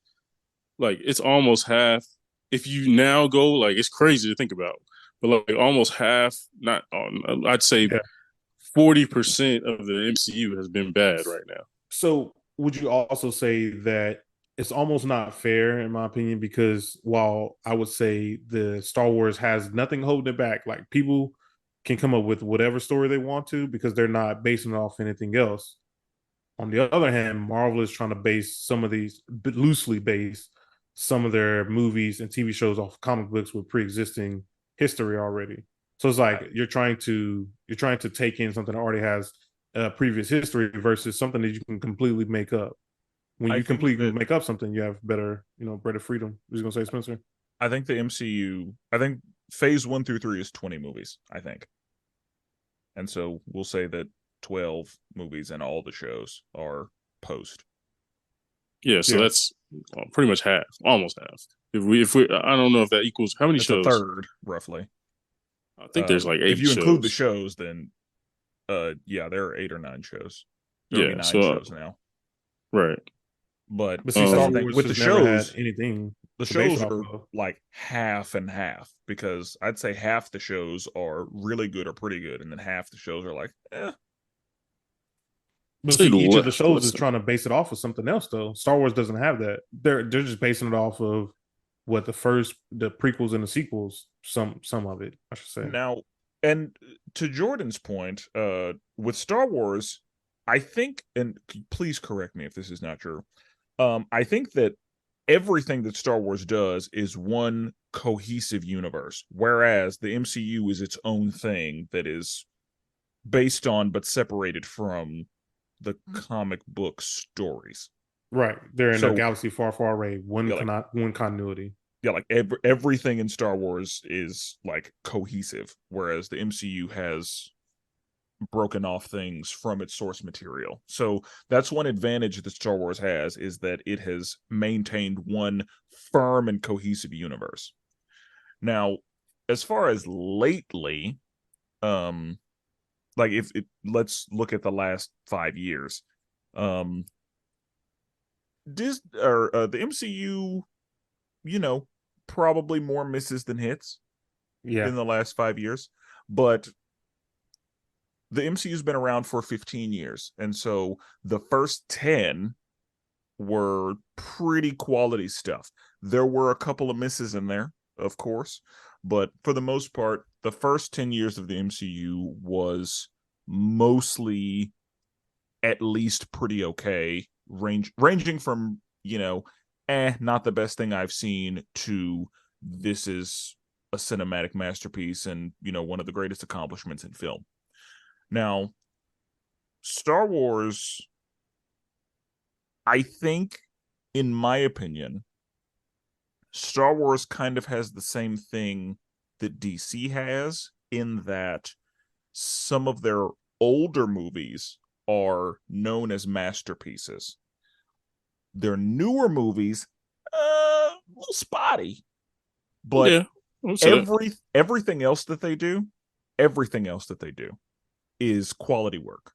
Like it's almost half. If you now go, like it's crazy to think about, but like almost half. Not, I'd say Yeah. 40% of the MCU has been bad right now. So would you also say that it's almost not fair, in my opinion, because while I would say the Star Wars has nothing holding it back, like people can come up with whatever story they want to because they're not basing it off anything else. On the other hand, Marvel is trying to base some of these loosely base some of their movies and TV shows off comic books with pre-existing history already. So it's like you're trying to take in something that already has previous history versus something that you can completely make up. When I you think completely that make up something, you have better freedom. What was you gonna say, Spencer? I think the MCU. I think Phase 1 through 3 is 20 movies. I think, and so we'll say that 12 movies and all the shows are post. Yeah, so Yeah. that's pretty much half, almost half. If we, I don't know if that equals how many It's a shows. third, roughly. I think there's like If 8 you include the shows. shows, then yeah, there are 8 or 9 shows. There'll be Yeah, 9 shows now. right. But But see, that's Star the thing Wars with the has never had shows. anything The to base it shows off are of. like half and half because I'd say half the shows are really good or pretty good, and then half the shows are like, eh. But Say see, the each of the left. shows is What's trying to base it off of something else, though. Star Wars doesn't have that. They're just basing it off of what the prequels and the sequels. Some of it, I should say. Now, and to Jordan's point, with Star Wars, I think, and please correct me if this is not true. I think that everything that Star Wars does is one cohesive universe, whereas the MCU is its own thing that is based on but separated from the comic book stories. Right, they're in a So galaxy far, far away. yeah, like One continuity. yeah, like everything in Star Wars is like cohesive, whereas the MCU has broken off things from its source material. So that's one advantage that Star Wars has is that it has maintained one firm and cohesive universe. Now, as far as lately, um, like if it, let's look at the last 5 years. Um, the MCU, you know, probably more misses than hits Yeah, in the last 5 years, but the MCU's been around for 15 years, and so the first 10 were pretty quality stuff. There were a couple of misses in there, of course, but for the most part, the first 10 years of the MCU was mostly at least pretty okay, ranging from, not the best thing I've seen to this is a cinematic masterpiece and, one of the greatest accomplishments in film. Now, Star Wars, I think, in my opinion, Star Wars kind of has the same thing that DC has in that some of their older movies are known as masterpieces. Their newer movies, a little spotty, but yeah, I'll say that. everything else that they do is quality work.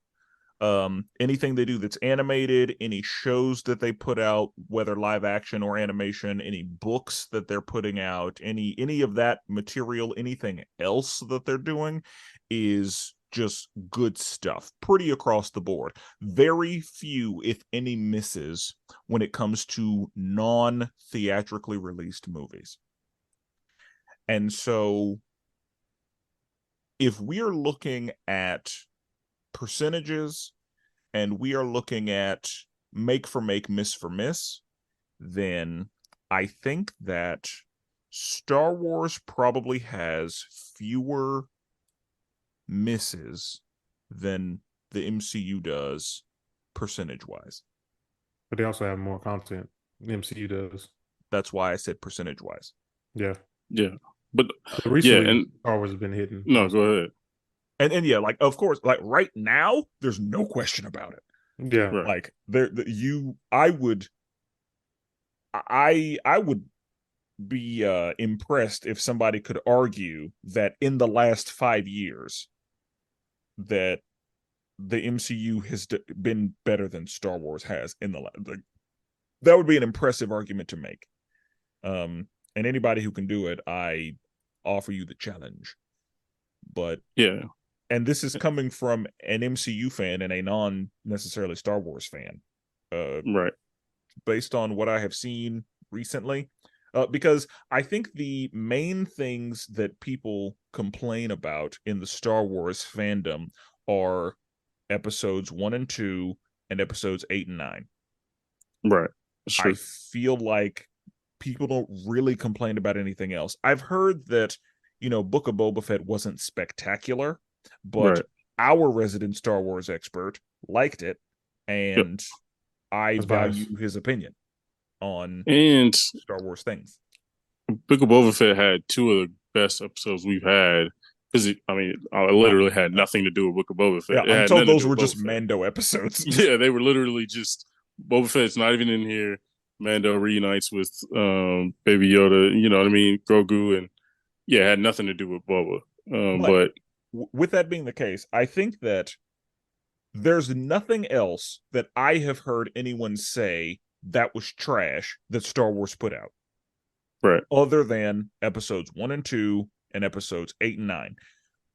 Anything they do that's animated, any shows that they put out, whether live action or animation, any books that they're putting out, any of that material, anything else that they're doing is just good stuff, pretty across the board. Very few, if any, misses when it comes to non-theatrically released movies. And so if we are looking at percentages and we are looking at make for make, miss for miss, then I think that Star Wars probably has fewer misses than the MCU does percentage-wise. But they also have more content. The MCU does. That's why I said percentage-wise. Yeah. But recently, and Star Wars has been hitting. No, go ahead. And yeah, like of course, like right now, there's no question about it. Yeah, right. Like I would be impressed if somebody could argue that in the last 5 years that the MCU has been better than Star Wars has in that would be an impressive argument to make. And anybody who can do it, I offer you the challenge. But yeah, and this is coming from an MCU fan and a non necessarily Star Wars fan. Right. Based on what I have seen recently. Because I think the main things that people complain about in the Star Wars fandom are episodes 1 and 2 and episodes 8 and 9. Right. I feel like people don't really complain about anything else. I've heard that, Book of Boba Fett wasn't spectacular, but our resident Star Wars expert liked it, and I value his opinion on Star Wars things. Book of Boba Fett had 2 of the best episodes we've had. Because it literally had nothing to do with Book of Boba Fett. Yeah, I'm told those were just Mando episodes. Yeah, they were literally just Boba Fett's not even in here. Mando reunites with Baby Yoda, you know what I mean, Grogu, and it had nothing to do with Boba. But with that being the case, I think that there's nothing else that I have heard anyone say that was trash that Star Wars put out. Right. Other than episodes 1 and 2 and episodes 8 and 9.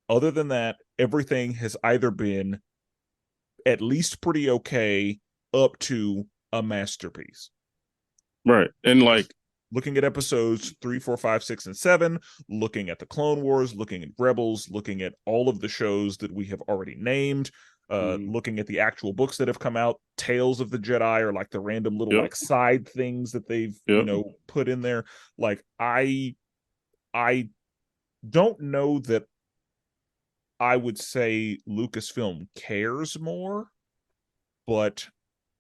Other than that, everything has either been at least pretty okay up to a masterpiece. Right. And like looking at episodes 3, 4, 5, 6, and 7, looking at the Clone Wars, looking at Rebels, looking at all of the shows that we have already named, looking at the actual books that have come out, Tales of the Jedi, or like the random little like side things that they've put in there. Like I don't know that I would say Lucasfilm cares more, but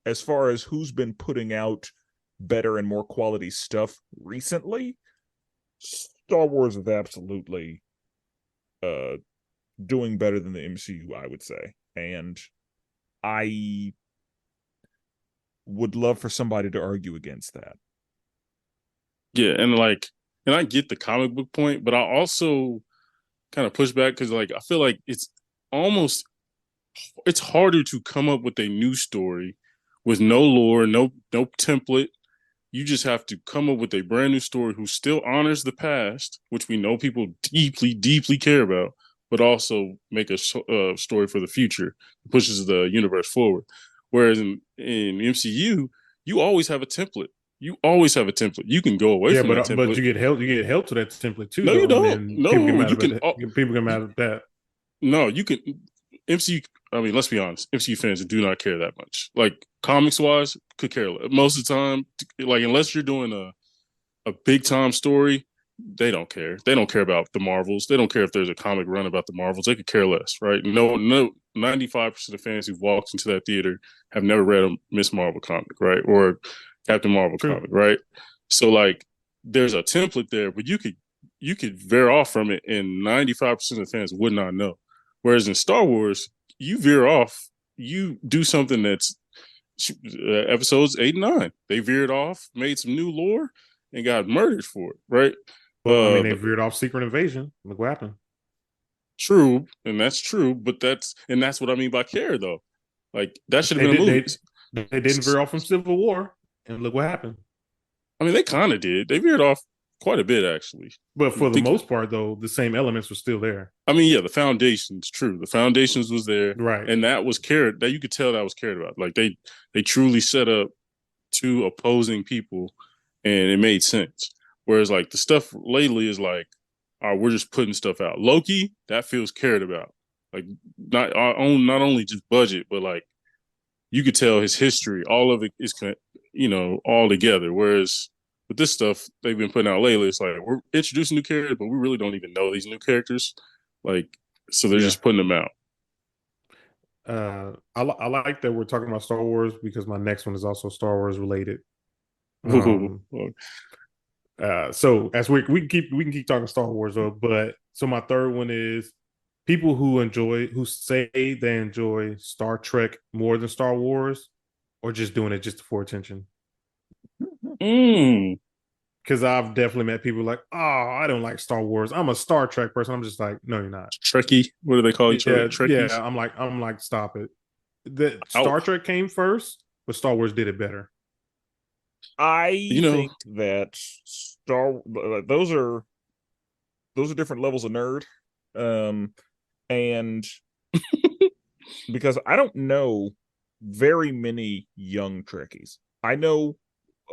as far as who's been putting out better and more quality stuff recently, Star Wars is absolutely doing better than the MCU, I would say. And I would love for somebody to argue against that. Yeah, and I get the comic book point, but I also kind of push back because I feel like it's harder to come up with a new story with no lore, no template. You just have to come up with a brand new story who still honors the past, which we know people deeply, deeply care about, but also make a story for the future, pushes the universe forward. Whereas in MCU, you always have a template. You always have a template. You can go away from that template. But you get held. You get held to that template too. No, you don't. No, people get mad at that. No, you can. MCU. I mean, let's be honest. MCU fans do not care that much. Like comics wise, could care less. Most of the time. Like unless you're doing a big time story, they don't care. They don't care about the Marvels. They don't care if there's a comic run about the Marvels. They could care less, right? No. 95% of fans who've walked into that theater have never read a Miss Marvel comic, right? Or Captain Marvel comic, right? So there's a template there, but you could veer off from it, and 95% of fans would not know. Whereas in Star Wars, you veer off, you do something that's episodes 8 and 9. They veered off, made some new lore, and got murdered for it, right? Well, they veered off Secret Invasion. Look what happened. True, and that's true, but that's what I mean by care, though. Like that should have been a movie. They didn't veer off from Civil War, and look what happened. I mean, they kind of did. They veered off quite a bit actually. But for the most part, though, the same elements were still there. I mean, yeah, the foundations, true. The foundations was there, right? And that was cared. That you could tell that was cared about. Like they truly set up two opposing people, and it made sense. Whereas like the stuff lately is like, all right, we're just putting stuff out. Loki, that feels cared about. Like not only just budget, but like you could tell his history. All of it is, all together. Whereas with this stuff they've been putting out lately, it's like we're introducing new characters, but we really don't even know these new characters. Like, so they're just putting them out. I like that we're talking about Star Wars because my next one is also Star Wars related. So as we can keep talking Star Wars though, but so my third one is people who say they enjoy Star Trek more than Star Wars, or just doing it just for attention. Because I've definitely met people like, oh, I don't like Star Wars. I'm a Star Trek person. I'm just like, no, you're not. Trekkie. What do they call each other? Trekkies? Yeah. I'm like, stop it. Star Trek came first, but Star Wars did it better. I think that those are different levels of nerd, and because I don't know very many young Trekkies. I know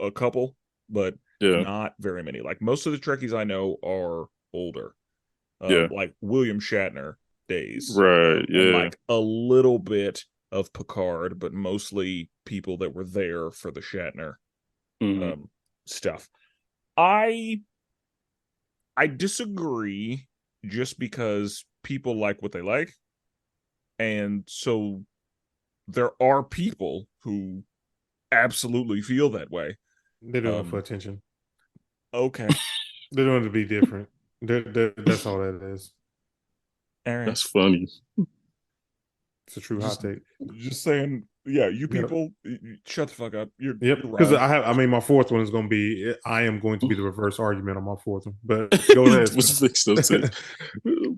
a couple, but not very many. Like most of the Trekkies I know are older, like William Shatner days, right? And like a little bit of Picard, but mostly people that were there for the Shatner stuff. I disagree just because people like what they like, and so there are people who absolutely feel that way. They're doing it for attention. Okay. They're doing it to be different. That's all that is. All right. That's funny. It's a true hot take. Just saying, yeah, you people, shut the fuck up. You're because I mean, my fourth one is going to be. I am going to be the reverse argument on my fourth one. But go ahead. Let's fix those things.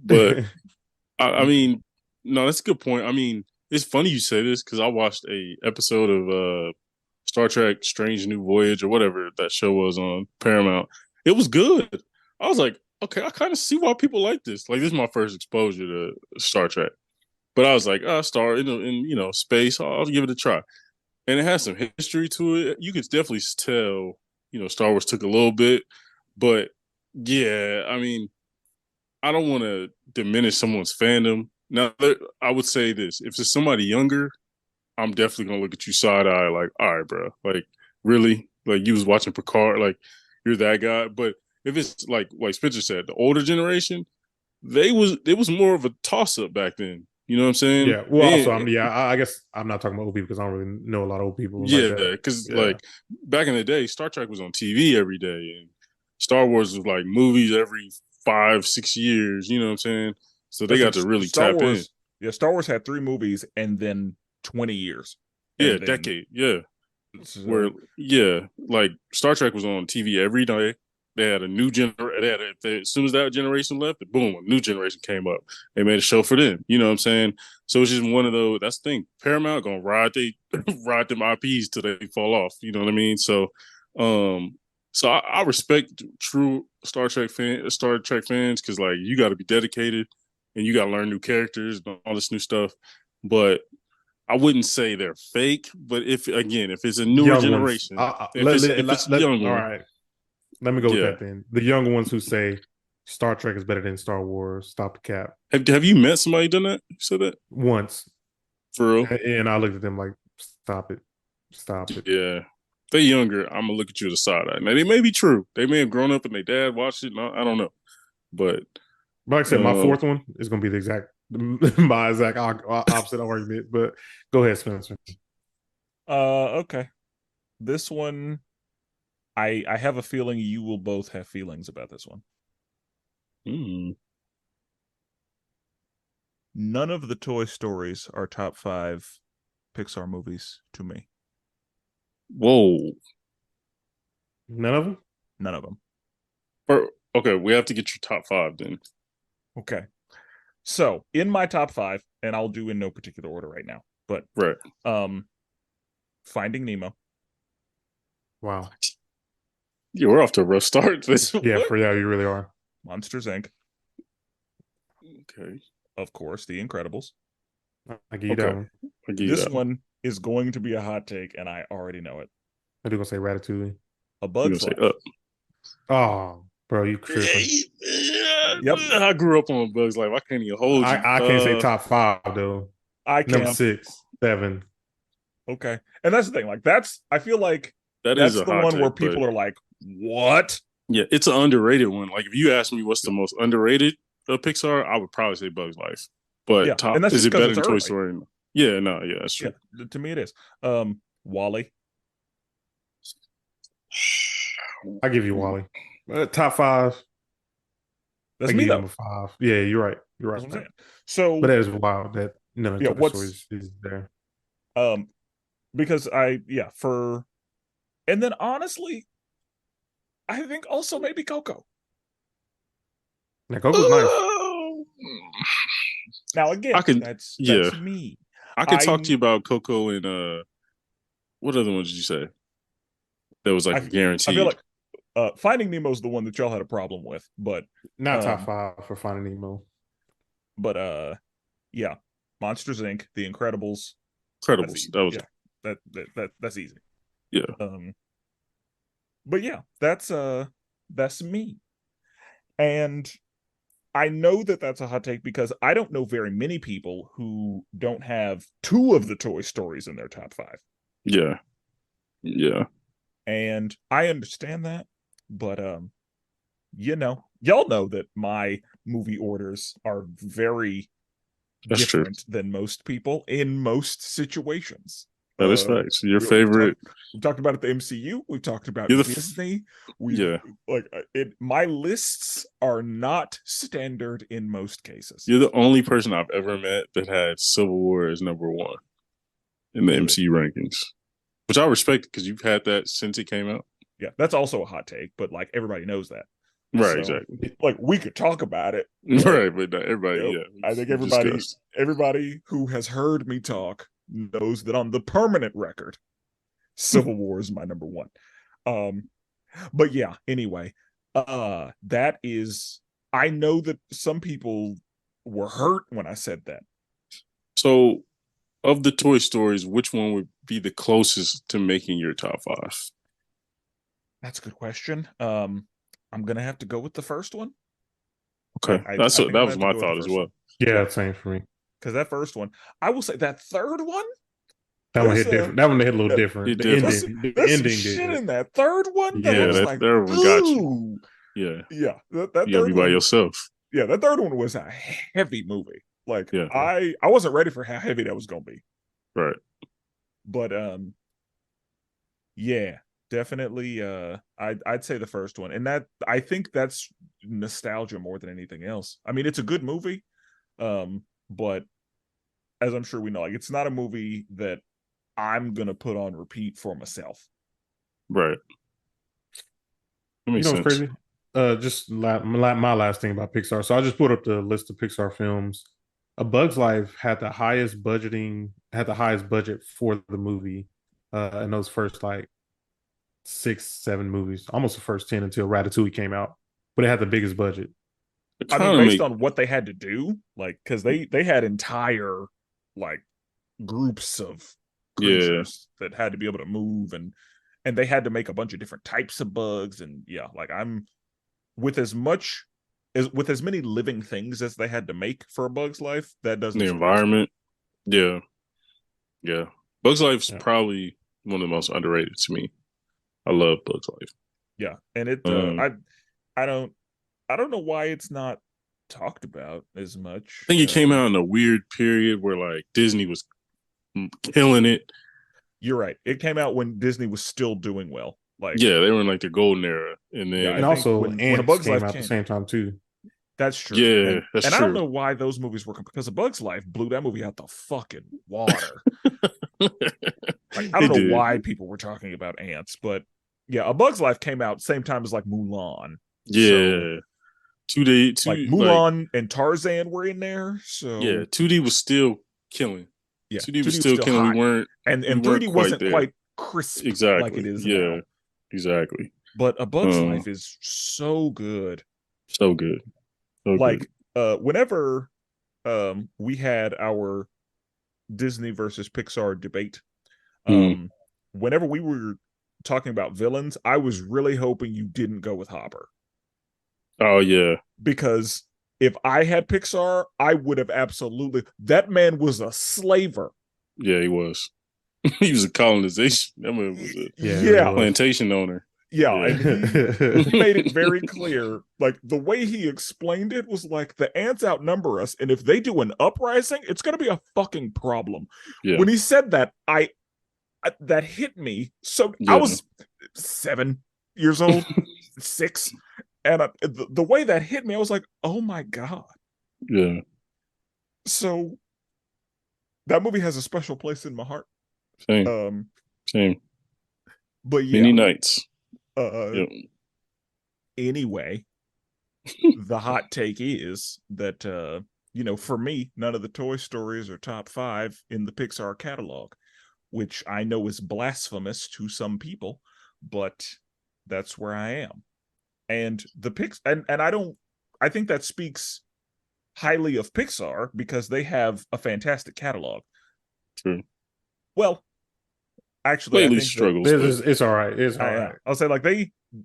But I mean, no, that's a good point. I mean, it's funny you say this because I watched a episode of Star Trek: Strange New Voyage or whatever that show was on Paramount. It was good. I was like, okay, I kind of see why people like this. Like, this is my first exposure to Star Trek. But I was like, Star in space. I'll give it a try. And it has some history to it. You could definitely tell, Star Wars took a little bit. But yeah, I mean, I don't want to diminish someone's fandom. Now, I would say this: if it's somebody younger, I'm definitely gonna look at you side eye, like, all right, bro, like, really, like you was watching Picard, like you're that guy. But if it's like Spencer said, the older generation, it was more of a toss up back then. You know what I'm saying? Yeah. Well, also, I guess I'm not talking about old people because I don't really know a lot of old people. Yeah, because like back in the day, Star Trek was on TV every day, and Star Wars was like movies every 5-6 years. You know what I'm saying? So they got to really tap in. Yeah, Star Wars had 3 movies and then 20 years. Yeah, decade. Yeah. Where like Star Trek was on TV every day. They had a new generation. As soon as that generation left, boom, a new generation came up. They made a show for them. You know what I'm saying? So it's just one of those. That's the thing. Paramount gonna ride them IPs till they fall off. You know what I mean? So, I respect true Star Trek fans because like you got to be dedicated and you got to learn new characters and all this new stuff. But I wouldn't say they're fake. But if it's a newer generation, all right. Let me go with that then. The younger ones who say Star Trek is better than Star Wars, stop the cap. Have you met somebody done that? You said that? Once. For real? And I looked at them like, stop it. Stop it. Yeah. If they're younger, I'm going to look at you to the side eye. Now, they may be true. They may have grown up and their dad watched it. I don't know. But like I said, my fourth one is going to be my exact opposite argument. But go ahead, Spencer. Okay. This one, I have a feeling you will both have feelings about this one. None of the Toy Stories are top 5 Pixar movies to me. Whoa. None of them? None of them. Okay, we have to get your top 5 then. Okay. So, in my top 5, and I'll do in no particular order right now, but Finding Nemo. Wow. Yeah, we're off to a rough start. Yeah, you really are. Monsters Inc. Okay. Of course, The Incredibles. I give you that one. This one is going to be a hot take, and I already know it. I do gonna say Ratatouille. A Bug's Life. Oh, bro, you tripping. Yep. I grew up on Bug's Life. I can't even hold you. I can't say top 5 though. I can. Number 6, 7. Okay. And that's the thing. Like I feel like that's the one where people are like, what? Yeah, it's an underrated one. Like if you ask me what's the most underrated of Pixar, I would probably say Bug's Life. But top, and that's is it better than Toy Story? Yeah, no, yeah, that's true. Yeah, to me it is. Wally. I give you Wally. Top 5. That's me though. Number 5. Yeah, you're right. You're right. That's so, but that is wild that none of Toy Story is there. Because and then honestly, I think also maybe Coco. Now Coco's nice. Now again, that's me. I could talk to you about Coco and what other ones did you say? That was like guaranteed. I feel like Finding Nemo is the one that y'all had a problem with, but not top 5 for Finding Nemo. But yeah, Monsters Inc., The Incredibles. That was that's easy. Yeah. But yeah, that's me. And I know that that's a hot take because I don't know very many people who don't have 2 of the Toy Stories in their top 5. Yeah. Yeah. And I understand that, but y'all know that my movie orders are very different than most people in most situations. That is facts. Your favorite. We've talked about it, the MCU. We've talked about Disney. My lists are not standard in most cases. You're the only person I've ever met that had Civil War as number 1 in the MCU rankings, which I respect because you've had that since it came out. Yeah, that's also a hot take, but like everybody knows that. Right, so, exactly. Like we could talk about it, right? But not everybody, I think everybody who has heard me talk knows that on the permanent record, Civil War is my number 1. But yeah, anyway, that is. I know that some people were hurt when I said that. So, of the Toy Stories, which one would be the closest to making your top 5? That's a good question. I'm gonna have to go with the first one. Okay, that was my thought as well. Yeah, same for me. Because that first one, I will say that third one. That one hit different. That one hit a little different. The ending shit in that third one. Yeah, that third one got you. Yeah, yeah. That you gotta be by yourself. Yeah, that third one was a heavy movie. Like I wasn't ready for how heavy that was gonna be. Right. But yeah. Definitely, I'd say the first one, and that I think that's nostalgia more than anything else. I mean, it's a good movie, but as I'm sure we know, like it's not a movie that I'm gonna put on repeat for myself. Right. You know what's crazy? Just my last thing about Pixar. So I just put up the list of Pixar films. A Bug's Life had the highest budget for the movie, in those first 6, 7 movies, almost the first 10 until Ratatouille came out, but it had the biggest budget. I mean, based on what they had to do, like, because they had entire groups of creatures that had to be able to move, and they had to make a bunch of different types of bugs, and I'm with as many living things as they had to make for A Bug's Life. That doesn't the environment, yeah. Bug's Life's probably one of the most underrated to me. I love Bug's Life. Yeah, and it I don't know why it's not talked about as much. I think it came out in a weird period where Disney was killing it. You're right. It came out when Disney was still doing well. They were in their golden era, and then and also when A Bug's Life came out at the same time too. That's true. Yeah, that's true. I don't know why those movies were, because A Bug's Life blew that movie out the fucking water. I don't know why people were talking about ants, but yeah, A Bug's Life came out same time as Mulan. Yeah. So, 2D, Mulan and Tarzan were in there. So yeah, 2D was still killing. Yeah, 2D was still killing. Hot. And 3D wasn't quite crisp like it is now. Exactly. but A Bug's Life is so good. So good. So like whenever we had our Disney versus Pixar debate, whenever we were talking about villains, I was really hoping you didn't go with Hopper. Oh yeah. Because if I had Pixar, I would have absolutely. That man was a slaver. Yeah, he was. He was a colonization. That man was a plantation owner. Yeah, and he made it very clear. Like the way he explained it was like the ants outnumber us, and if they do an uprising, it's going to be a fucking problem. Yeah. When he said that, I that hit me. So I was 7 years old, 6, and the way that hit me, I was like, "Oh my god!" Yeah. So that movie has a special place in my heart. Same. Same. But yeah, many nights. Anyway, the hot take is that for me, none of the Toy Stories are top 5 in the Pixar catalog, which I know is blasphemous to some people, but that's where I am. And I think that speaks highly of Pixar because they have a fantastic catalog. True. Well, actually, I think struggles. It's all right. It's all right. I'll say like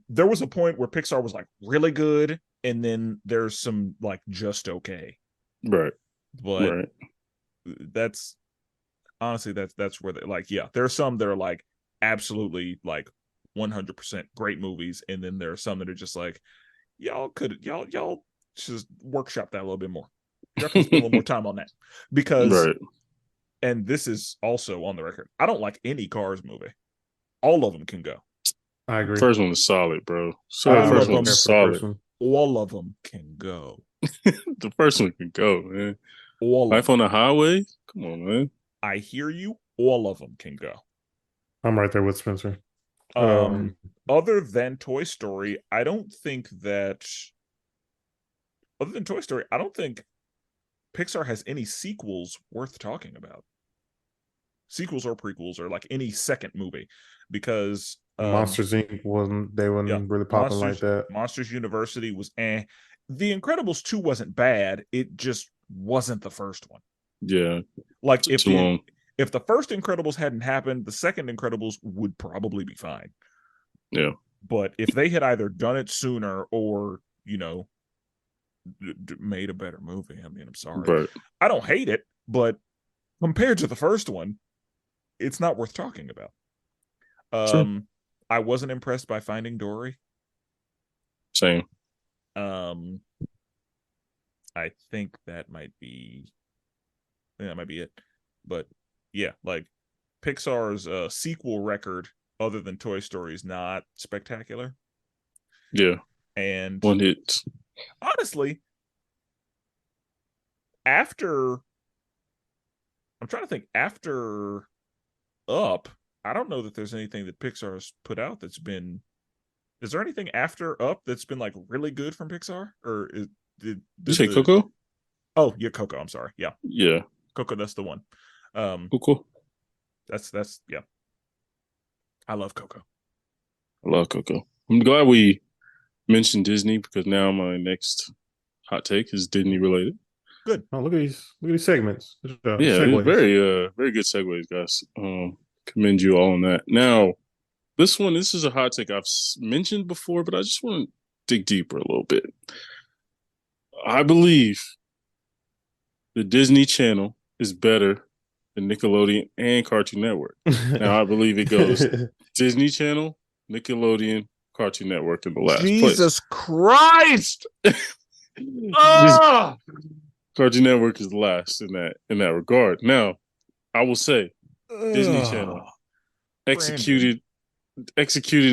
there was a point where Pixar was like really good, and then there's some like just okay. Right. But that's honestly that's where they like there are some that are like absolutely like 100% great movies, and then there are some that are just like y'all just workshop that a little bit more. Y'all can spend a little more time on that because. And this is also on the record. I don't like any Cars movie. All of them can go. I agree. First one is solid, bro. First one is solid. All of them can go. The first one can go, man. Life on the Highway? Come on, man. I hear you. All of them can go. I'm right there with Spencer. Other than Toy Story, I don't think Pixar has any sequels worth talking about. Sequels or prequels or like any second movie, because Monsters Inc. wasn't really popping like that. Monsters University was The Incredibles 2 wasn't bad. It just wasn't the first one. Yeah. Like if the first Incredibles hadn't happened, the second Incredibles would probably be fine. Yeah. But if they had either done it sooner or, made a better movie, I mean, I'm sorry. Right. I don't hate it, but compared to the first one, it's not worth talking about. Sure. I wasn't impressed by Finding Dory. Same. I think that might be it. But yeah, like Pixar's sequel record, other than Toy Story, is not spectacular. Yeah. And one hit. Honestly, after Up, I don't know that there's anything that Pixar has put out that's been. Is there anything after Up that's been like really good from Pixar? Or did you say Coco? Oh yeah, Coco. I'm sorry. Yeah. Yeah. Coco. That's the one. Coco. That's yeah. I love Coco. I love Coco. I'm glad we mentioned Disney because now my next hot take is Disney related. Good. Oh, look at these segments. Yeah, very good segues, guys. Commend you all on that. Now, this is a hot take I've mentioned before, but I just want to dig deeper a little bit. I believe the Disney Channel is better than Nickelodeon and Cartoon Network. Now, I believe it goes Disney Channel, Nickelodeon, Cartoon Network in the last place. Jesus Christ! Cartoon Network is last in that regard. Now, I will say Disney Channel executed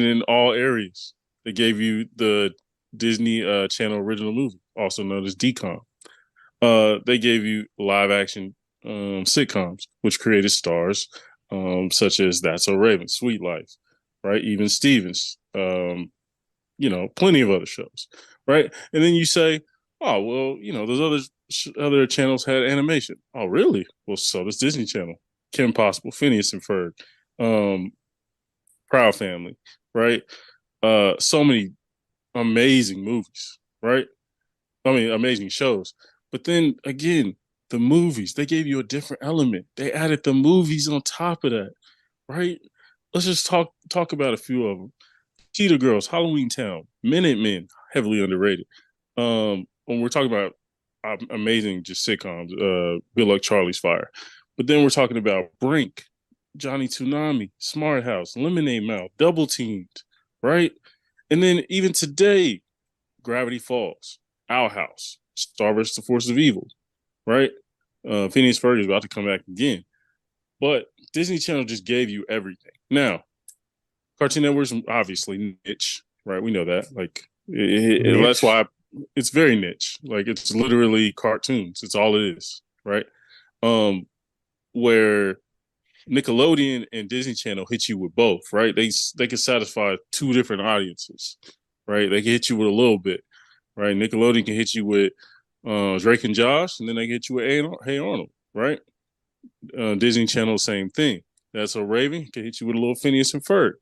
in all areas. They gave you the Disney Channel original movie, also known as DCOM. They gave you live action sitcoms, which created stars such as That's So Raven, Sweet Life, right? Even Stevens, plenty of other shows, right? And then you say, oh, well, those other channels had animation. Oh, really? Well, so does Disney Channel. Kim Possible, Phineas and Ferb, Proud Family, right? So many amazing movies, right? I mean, amazing shows. But then again, the movies, they gave you a different element. They added the movies on top of that, right? Let's just talk about a few of them. Cheetah Girls, Halloween Town, Minutemen, heavily underrated. When we're talking about amazing just sitcoms, Good Luck Charlie's Fire. But then we're talking about Brink, Johnny Tsunami, Smart House, Lemonade Mouth, Double Teamed, right? And then even today, Gravity Falls, Our House, Star vs. the Force of Evil, right? Phineas Ferb is about to come back again. But Disney Channel just gave you everything. Now, Cartoon Network's obviously niche, right? We know that. Like, that's why it's very niche. Like, it's literally cartoons. It's all it is, right? Where Nickelodeon and Disney Channel hit you with both, right? They can satisfy two different audiences, right? They can hit you with a little bit, right? Nickelodeon can hit you with Drake and Josh, and then they can hit you with Hey Arnold, right? Disney Channel, same thing. That's a Raven can hit you with a little Phineas and Ferb,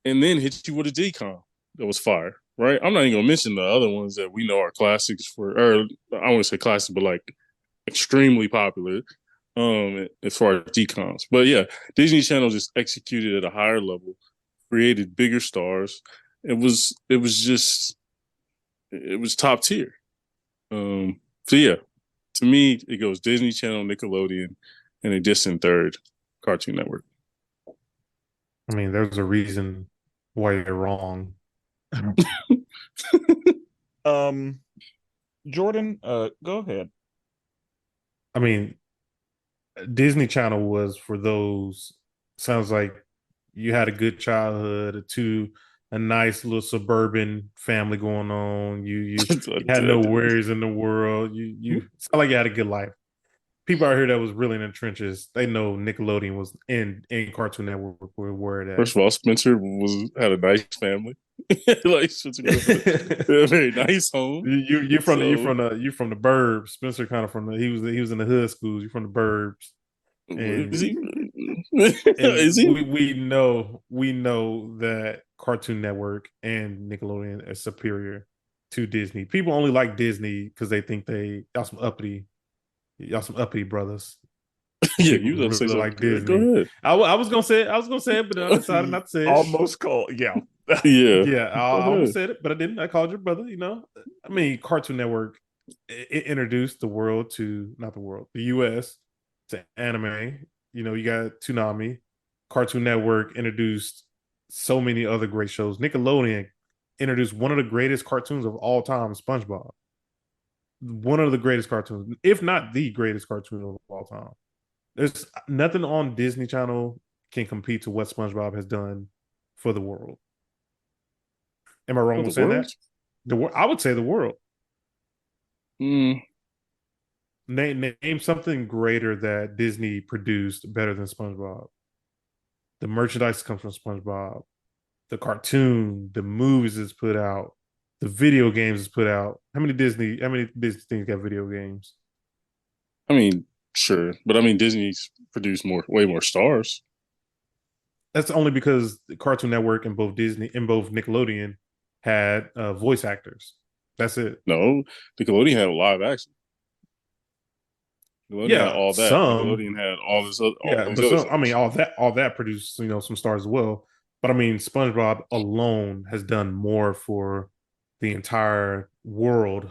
and then hit you with a decom that was fire, right? I'm not even gonna mention the other ones that we know are classics or I want to say classic, but like extremely popular as far as decoms. But yeah, Disney Channel just executed at a higher level, created bigger stars. It was top tier. So yeah, to me it goes Disney Channel, Nickelodeon, and a distant third, Cartoon Network. I mean, there's a reason why you're wrong. Jordan, go ahead. I mean, Disney Channel was for those. Sounds like you had a good childhood, a nice little suburban family going on. You had no worries in the world. You sound like you had a good life. People out here that was really in the trenches, they know Nickelodeon was in Cartoon Network where it at. First of all, Spenser had a nice family. Like Spenser a very nice home. You're from the burbs. Spenser kind of from the he was in the hood schools. You're from the burbs. And, is he? we know that Cartoon Network and Nickelodeon are superior to Disney. People only like Disney because they think y'all some uppity brothers. Yeah, you gonna say something like Disney. Go ahead. I was gonna say it, but I decided not to say it. Almost called, yeah. Yeah. I almost said it, but I didn't. I called your brother. I mean, Cartoon Network it introduced the U.S. to anime. You got Toonami. Cartoon Network introduced so many other great shows. Nickelodeon introduced one of the greatest cartoons of all time, SpongeBob. One of the greatest cartoons, if not the greatest cartoon of all time. There's nothing on Disney Channel can compete to what SpongeBob has done for the world. Am I wrong with saying that? I would say the world. Name something greater that Disney produced better than SpongeBob. The merchandise comes from SpongeBob. The cartoon, the movies is put out, the video games is put out. How many Disney things got video games? I mean, sure, but I mean Disney's produced way more stars. That's only because the Cartoon Network and both Nickelodeon had voice actors. That's it. No, Nickelodeon had live action. Nickelodeon had all that. Nickelodeon had all this. I mean, all that produced some stars as well. But I mean, SpongeBob alone has done more for the entire world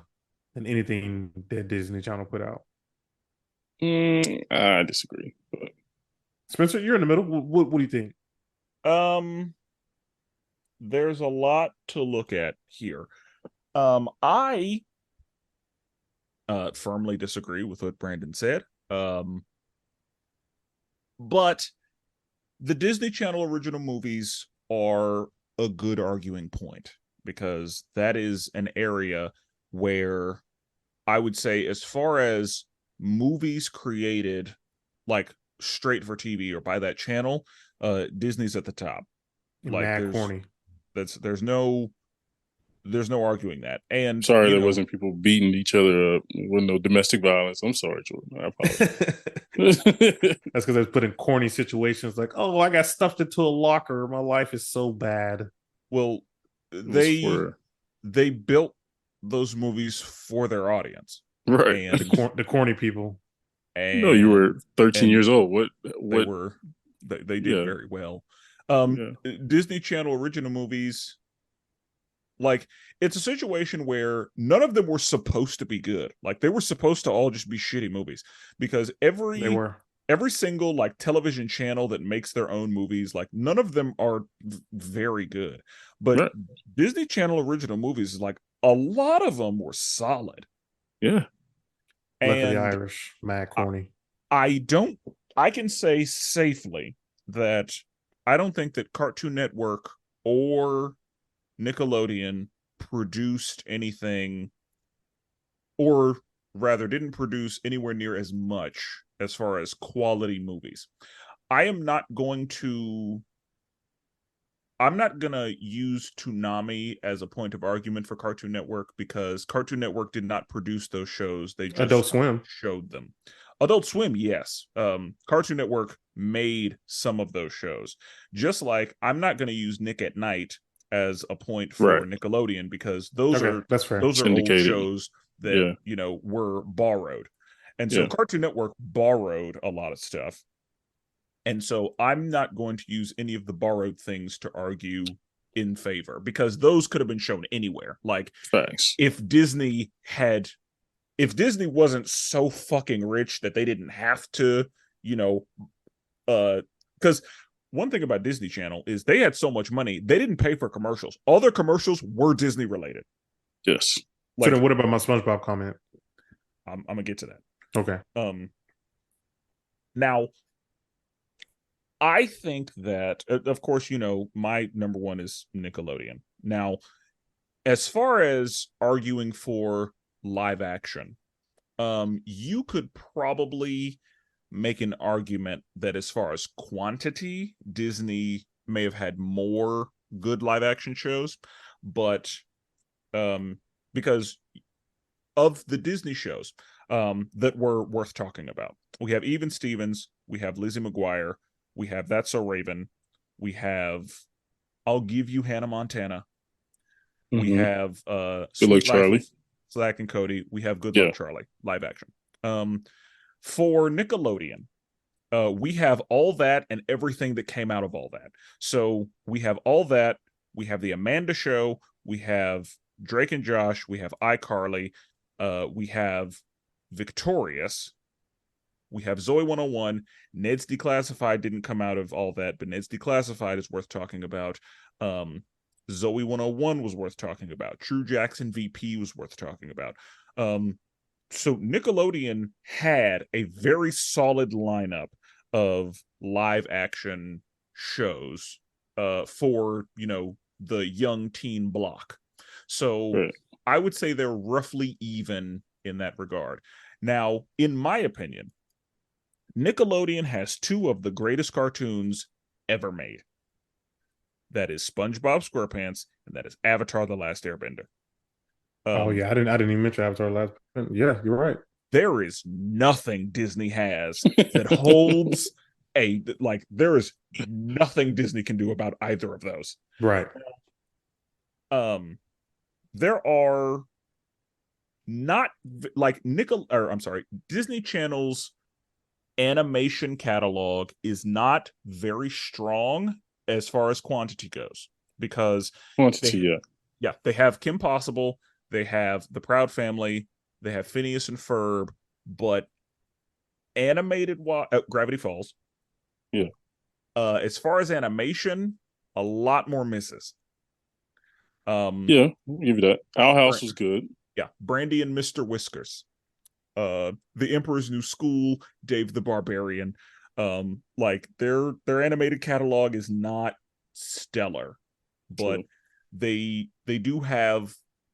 than anything that Disney Channel put out. I disagree. But... Spenser, you're in the middle. What do you think? There's a lot to look at here. I firmly disagree with what Brandon said. But the Disney Channel original movies are a good arguing point because that is an area where I would say, as far as movies created like straight for TV or by that channel, Disney's at the top. Like corny. There's no arguing that. And sorry, there wasn't people beating each other up. There wasn't no domestic violence. I'm sorry, Jordan. I apologize. That's because I was put in corny situations like, oh, I got stuffed into a locker. My life is so bad. Well, Was for they built those movies for their audience, right. and The corny people. No, you were 13 and years old. What? they What? were they did Yeah, very well. yeah. Disney Channel original movies, like, it's a situation where none of them were supposed to be good. Like, they were supposed to all just be shitty movies, because They were. every single like television channel that makes their own movies, like, none of them are very good. But Right. Disney Channel original movies, like, a lot of them were solid. Yeah. Luck of the And Irish, mad I, corny. I don't I can say safely that I don't think that Cartoon Network or Nickelodeon produced anything, or rather didn't produce anywhere near as much as far as quality movies. I am not going to I'm not gonna use Toonami as a point of argument for Cartoon Network, because Cartoon Network did not produce those shows. They Adult just Swim. showed them. Adult Swim, yes. Cartoon Network made some of those shows. Just like I'm not gonna use Nick at Night as a point Right. for Nickelodeon, because Okay, that's fair. those are old Syndicated. shows that, Yeah. were borrowed. And so Yeah. Cartoon Network borrowed a lot of stuff. And so I'm not going to use any of the borrowed things to argue in favor, because those could have been shown anywhere. Like, Facts. if Disney wasn't so fucking rich that they didn't have to, you know, because one thing about Disney Channel is they had so much money, they didn't pay for commercials. All their commercials were Disney related. Yes. So Like, then what about my SpongeBob comment? I'm gonna get to that. Okay. Now, I think that, of course, my number one is Nickelodeon. Now, as far as arguing for live action, you could probably make an argument that as far as quantity, Disney may have had more good live action shows, but because of the Disney shows that were worth talking about, we have Even Stevens, we have Lizzie McGuire, we have That's So Raven, we have I'll Give You Hannah Montana, we have Good Sweet Luck Life Charlie. of Zack and Cody, we have Good Yeah. Luck Charlie live action. For Nickelodeon, we have All That and everything that came out of All That. So we have All That, we have the Amanda Show, we have Drake and Josh, we have iCarly, we have Victorious, we have Zoe 101. Ned's Declassified didn't come out of All That, but Ned's Declassified is worth talking about. Zoe 101 was worth talking about. True Jackson VP was worth talking about. So Nickelodeon had a very solid lineup of live action shows for, the young teen block. So Right. I would say they're roughly even in that regard. Now, in my opinion, Nickelodeon has two of the greatest cartoons ever made. That is SpongeBob SquarePants, and that is Avatar: The Last Airbender. Oh yeah, I didn't even mention Avatar last. Yeah, you're right. There is nothing Disney has that holds there is nothing Disney can do about either of those. Right. There are not like Disney Channel's animation catalog is not very strong as far as quantity goes, because they have Kim Possible, they have The Proud Family, they have Phineas and Ferb, but animated Gravity Falls. Yeah. As far as animation, a lot more misses. Yeah, I'll give you that. Our House was good. Yeah, Brandy and Mr. Whiskers, The Emperor's New School, Dave the Barbarian. Their animated catalog is not stellar, but True. they do have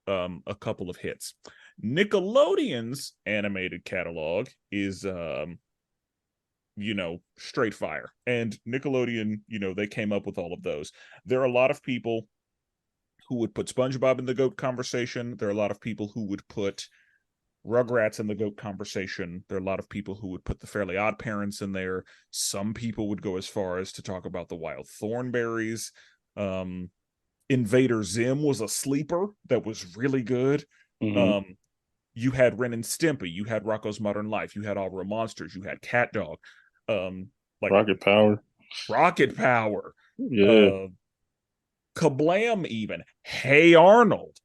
a couple of hits. Nickelodeon's animated catalog is straight fire, and Nickelodeon, they came up with all of those. There are a lot of people who would put SpongeBob in the GOAT conversation. There are a lot of people who would put Rugrats in the GOAT conversation. There are a lot of people who would put the Fairly Odd Parents in there. Some people would go as far as to talk about the Wild Thornberries. Invader Zim was a sleeper that was really good. Mm-hmm. You had Ren and Stimpy, you had Rocko's Modern Life, you had All Real Monsters, you had Cat Dog, like Rocket Power. Rocket Power, Yeah. uh, Kablam, even Hey Arnold.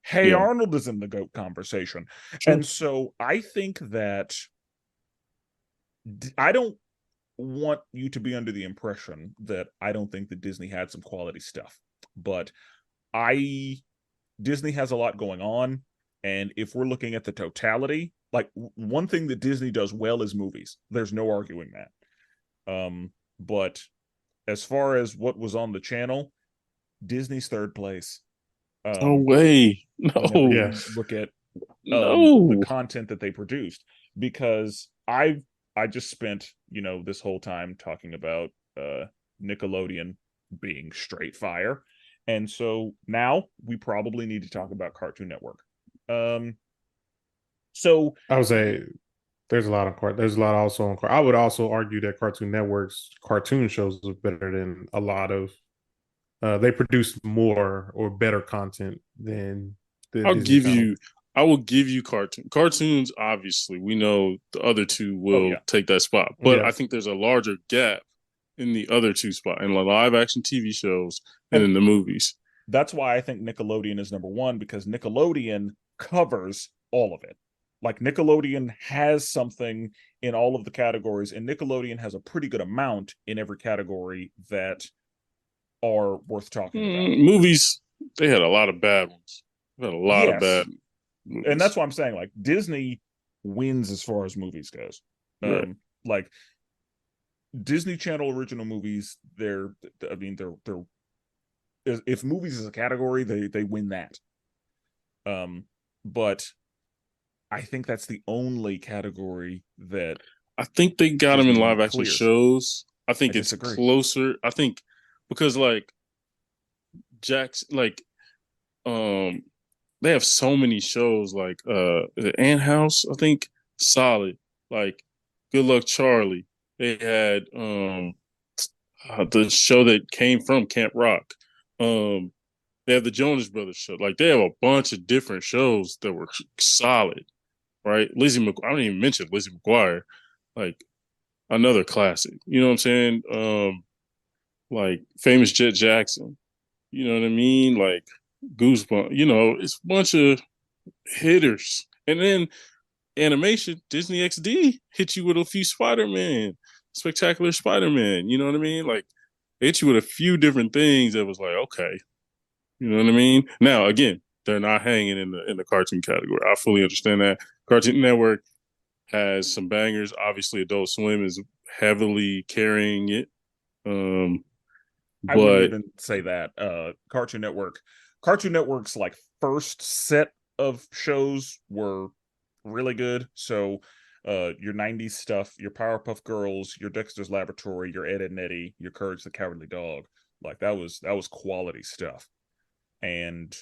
Hey Yeah. Arnold is in the GOAT conversation. Sure. And so I think that I don't want you to be under the impression that I don't think that Disney had some quality stuff. But I Disney has a lot going on, and if we're looking at the totality, like one thing that Disney does well is movies. There's no arguing that. But as far as what was on the channel, Disney's third place. No way. Whenever No. you Yes. look at the No. content that they produced, because I just spent this whole time talking about Nickelodeon being straight fire, and so now we probably need to talk about Cartoon Network. So I would say there's a lot of there's a lot also on. I would also argue that Cartoon Network's cartoon shows are better than a lot of. They produce more or better content than the I'll Disney give Channel. you I will give you cartoons. Obviously, we know the other two oh will yeah, take that spot, but I Yeah, think there's a larger gap in the other two spot in the live action TV shows and and in the movies. that's why I think Nickelodeon is number one, because Nickelodeon covers all of it. Like Nickelodeon has something in all of the categories, and Nickelodeon has a pretty good amount in every category that are worth talking about. Movies, they had a lot of bad ones. They had a lot of bad Yes, and movies. that's what I'm saying. Like Disney wins as far as movies goes. Right. Like Disney Channel original movies, I mean, they're if movies is a category, they win that. But I think that's the only category that I think they got them in Disney live action clears. shows. I I think it's disagree. closer. I think because like Jack's like they have so many shows like the Ant House, I think solid. Like Good Luck Charlie. They had the show that came from Camp Rock. Um they have the Jonas Brothers show. Like they have a bunch of different shows that were solid, right? I don't even mention Lizzie McGuire. Like another classic. You know what I'm saying? Like Famous Jet Jackson. You know what I mean? Like Goosebumps. You know, it's a bunch of hitters. And then animation, Disney XD hit you with a few Spider-Man, Spectacular Spider-Man. You know what I mean? Like they hit you with a few different things that was like, okay. You know what I mean? Now again, they're not hanging in the cartoon category. I fully understand that. Cartoon Network has some bangers. Obviously, Adult Swim is heavily carrying it. Um, I wouldn't but even say that. Cartoon Network's like first set of shows were really good. So your 90s stuff, your Powerpuff Girls, your Dexter's Laboratory, your Ed and Eddie, your Courage the Cowardly Dog, like that was quality stuff. And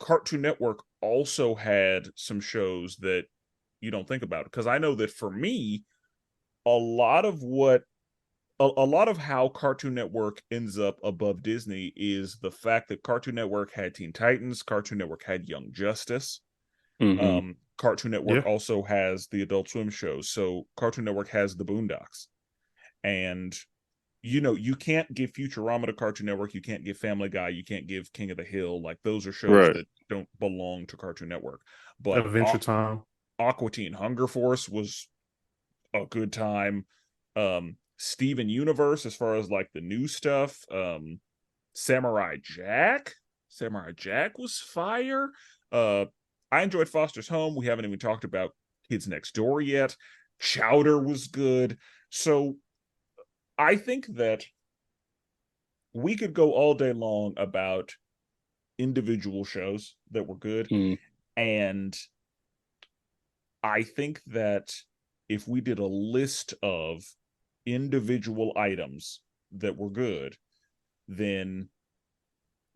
Cartoon Network also had some shows that you don't think about, because I know that for me, a lot of what a lot of how Cartoon Network ends up above Disney is the fact that Cartoon Network had Teen Titans, Cartoon Network had Young Justice. mm-hmm. Cartoon Network yeah. also has the Adult Swim shows. So Cartoon Network has the Boondocks. And you can't give Futurama to Cartoon Network, you can't give Family Guy, you can't give King of the Hill. Like those are shows Right. that don't belong to Cartoon Network. But Adventure Time. Aqua Teen Hunger Force was a good time. Steven Universe, as far as like the new stuff. Samurai Jack. Samurai Jack was fire. Uh, I enjoyed Foster's Home. We haven't even talked about Kids Next Door yet. Chowder was good. So I think that we could go all day long about individual shows that were good. Mm. And I think that if we did a list of individual items that were good, then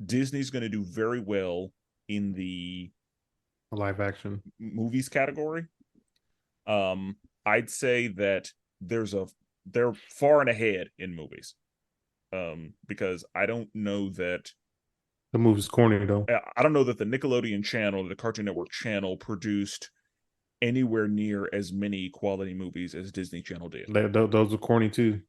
Disney's going to do very well in the Live action. movies category. I'd say that they're far and ahead in movies. because I don't know that The movie's corny though. I don't know that the Nickelodeon channel, the Cartoon Network channel, produced anywhere near as many quality movies as Disney Channel did. Those are corny too.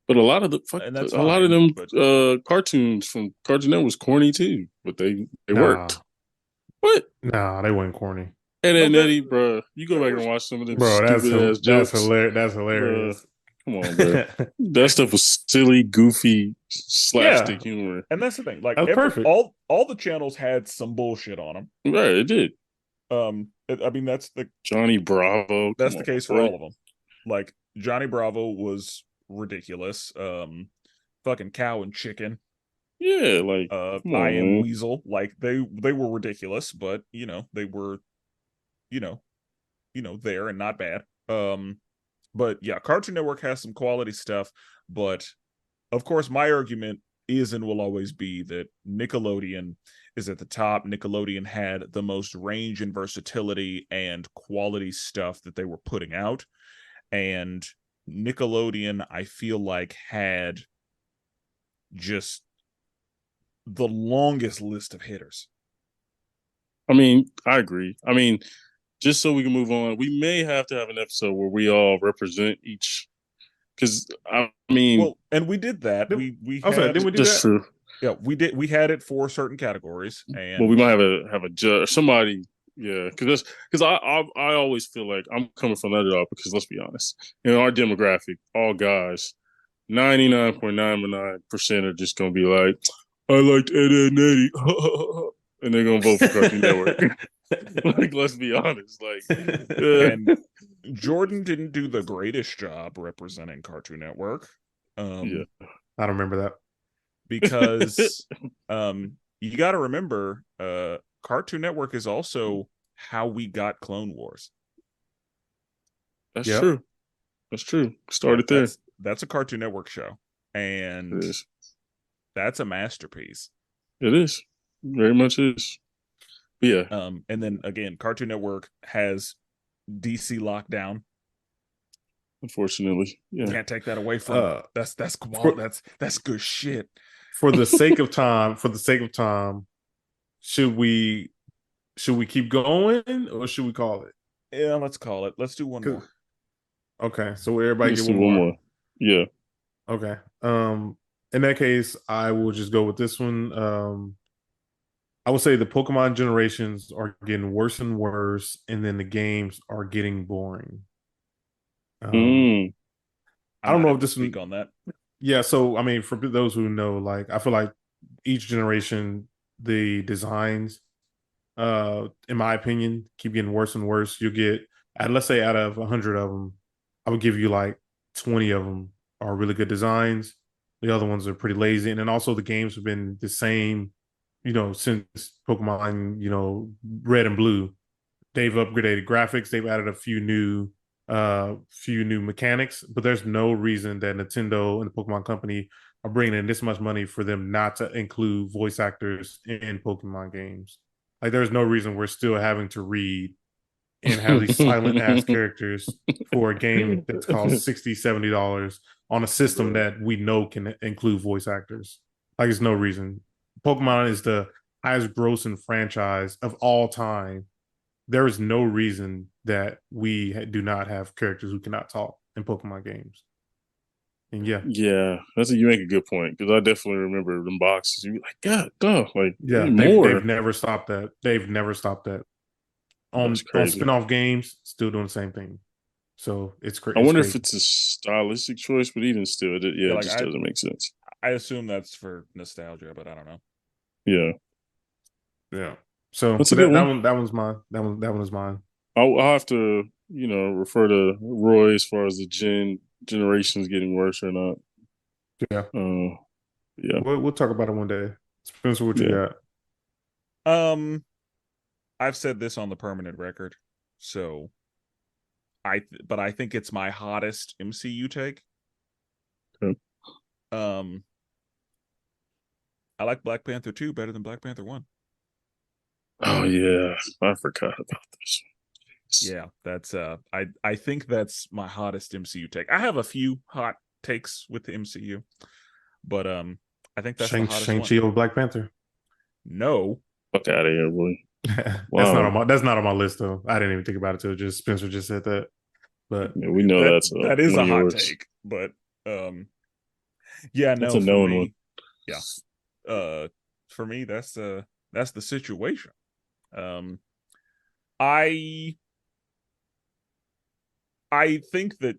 But a lot of And that's a lot of fine, them but cartoons from Cartoon Network was corny too, but they Nah, worked. What? nah, they weren't corny. Ed, no, and Eddie, bro, you go there back was and watch some of them Bro, stupid ass that's jokes, hilarious. That's bro. hilarious. Come on, bro. That stuff was silly, goofy, Yeah, slapstick humor. and that's the thing. Like that's perfect. all the channels had some bullshit on them. Right, it did. I mean Johnny Bravo. that's Come the on, case for boy. all of them. Like Johnny Bravo was ridiculous. Fucking Cow and Chicken. Yeah, like come I on, Am man. Weasel. Like they were ridiculous, but they were you know there and not bad. But yeah, Cartoon Network has some quality stuff, but of course my argument is and will always be that Nickelodeon is at the top. Nickelodeon had the most range and versatility and quality stuff that they were putting out, and Nickelodeon I feel like had just the longest list of hitters. I mean, I agree. I mean, just so we can move on, we may have to have an episode where we all represent each. Because I mean, Well, and we did that. Did- We I was like, had didn't we do that's that? true. yeah, we had it for certain categories, But we and might have a judge, somebody. Yeah, because I always feel like I'm coming from the underdog because let's be honest, in our demographic, all guys, 99.99% are just gonna be like, I liked Ed, Ed and Eddie, and they're gonna vote for Cartoon Network. Like, let's be honest, like, and Jordan didn't do the greatest job representing Cartoon Network. yeah. I don't remember that. Because you got to remember Cartoon Network is also how we got Clone Wars. That's Yep. true. That's true. Yeah, Started there. that's a Cartoon Network show, and It is. that's a masterpiece. It is. Very much is. But yeah. And then again, Cartoon Network has DC Lockdown. Unfortunately, yeah. Can't take that away from it. That's that's good shit. For the sake of time, should we keep going or should we call it? Yeah, let's call it. Let's do one more. Okay, so everybody Let's get do one one more. more. Yeah. Okay. In that case, I will just go with this one. I would say the Pokemon generations are getting worse and worse, and then the games are getting boring. Mm. I don't know if to this speak one. on that. Yeah, so I mean, for those who know, like I feel like each generation, the designs, in my opinion, keep getting worse and worse. You get, let's say, out of 100 of them, I would give you like 20 of them are really good designs. The other ones are pretty lazy, and then also the games have been the same, since Pokemon, Red and Blue. They've upgraded graphics. They've added a few new mechanics, but there's no reason that Nintendo and the Pokemon Company are bringing in this much money for them not to include voice actors in Pokemon games. Like, there's no reason we're still having to read and have these silent ass characters for a game that's cost $60-$70 on a system that we know can include voice actors. Like, there's no reason. Pokemon is the highest grossing franchise of all time. There is no reason that we do not have characters who cannot talk in Pokemon games. And yeah, You make a good point because I definitely remember them boxes. You be like, God, duh, like yeah, more. they've never stopped that. They've never stopped that. On That's crazy. spin-off games, still doing the same thing. So it's crazy. I wonder if it's a stylistic choice, but even still, it like just doesn't make sense. I assume that's for nostalgia, but I don't know. Yeah. Yeah. So that's a good one. That one's mine. That one is mine. I'll have to, refer to Roy as far as the generations getting worse or not. Yeah. Yeah. We'll talk about it one day. Spenser, what you got? I've said this on the permanent record, so but I think it's my hottest MCU take. Okay. I like Black Panther 2 better than Black Panther 1. Oh yeah, I forgot about this. Yeah, that's I think that's my hottest MCU take. I have a few hot takes with the MCU. But I think that's the hottest one. Shang-Chi or Black Panther? No. Fuck out of here, boy. Wow. That's not on my list though. I didn't even think about it till just Spencer just said that. But yeah, we know that's that is one a of hot yours. take. But yeah, That's no, a for known me, one. yeah. For me, that's the situation. I think that,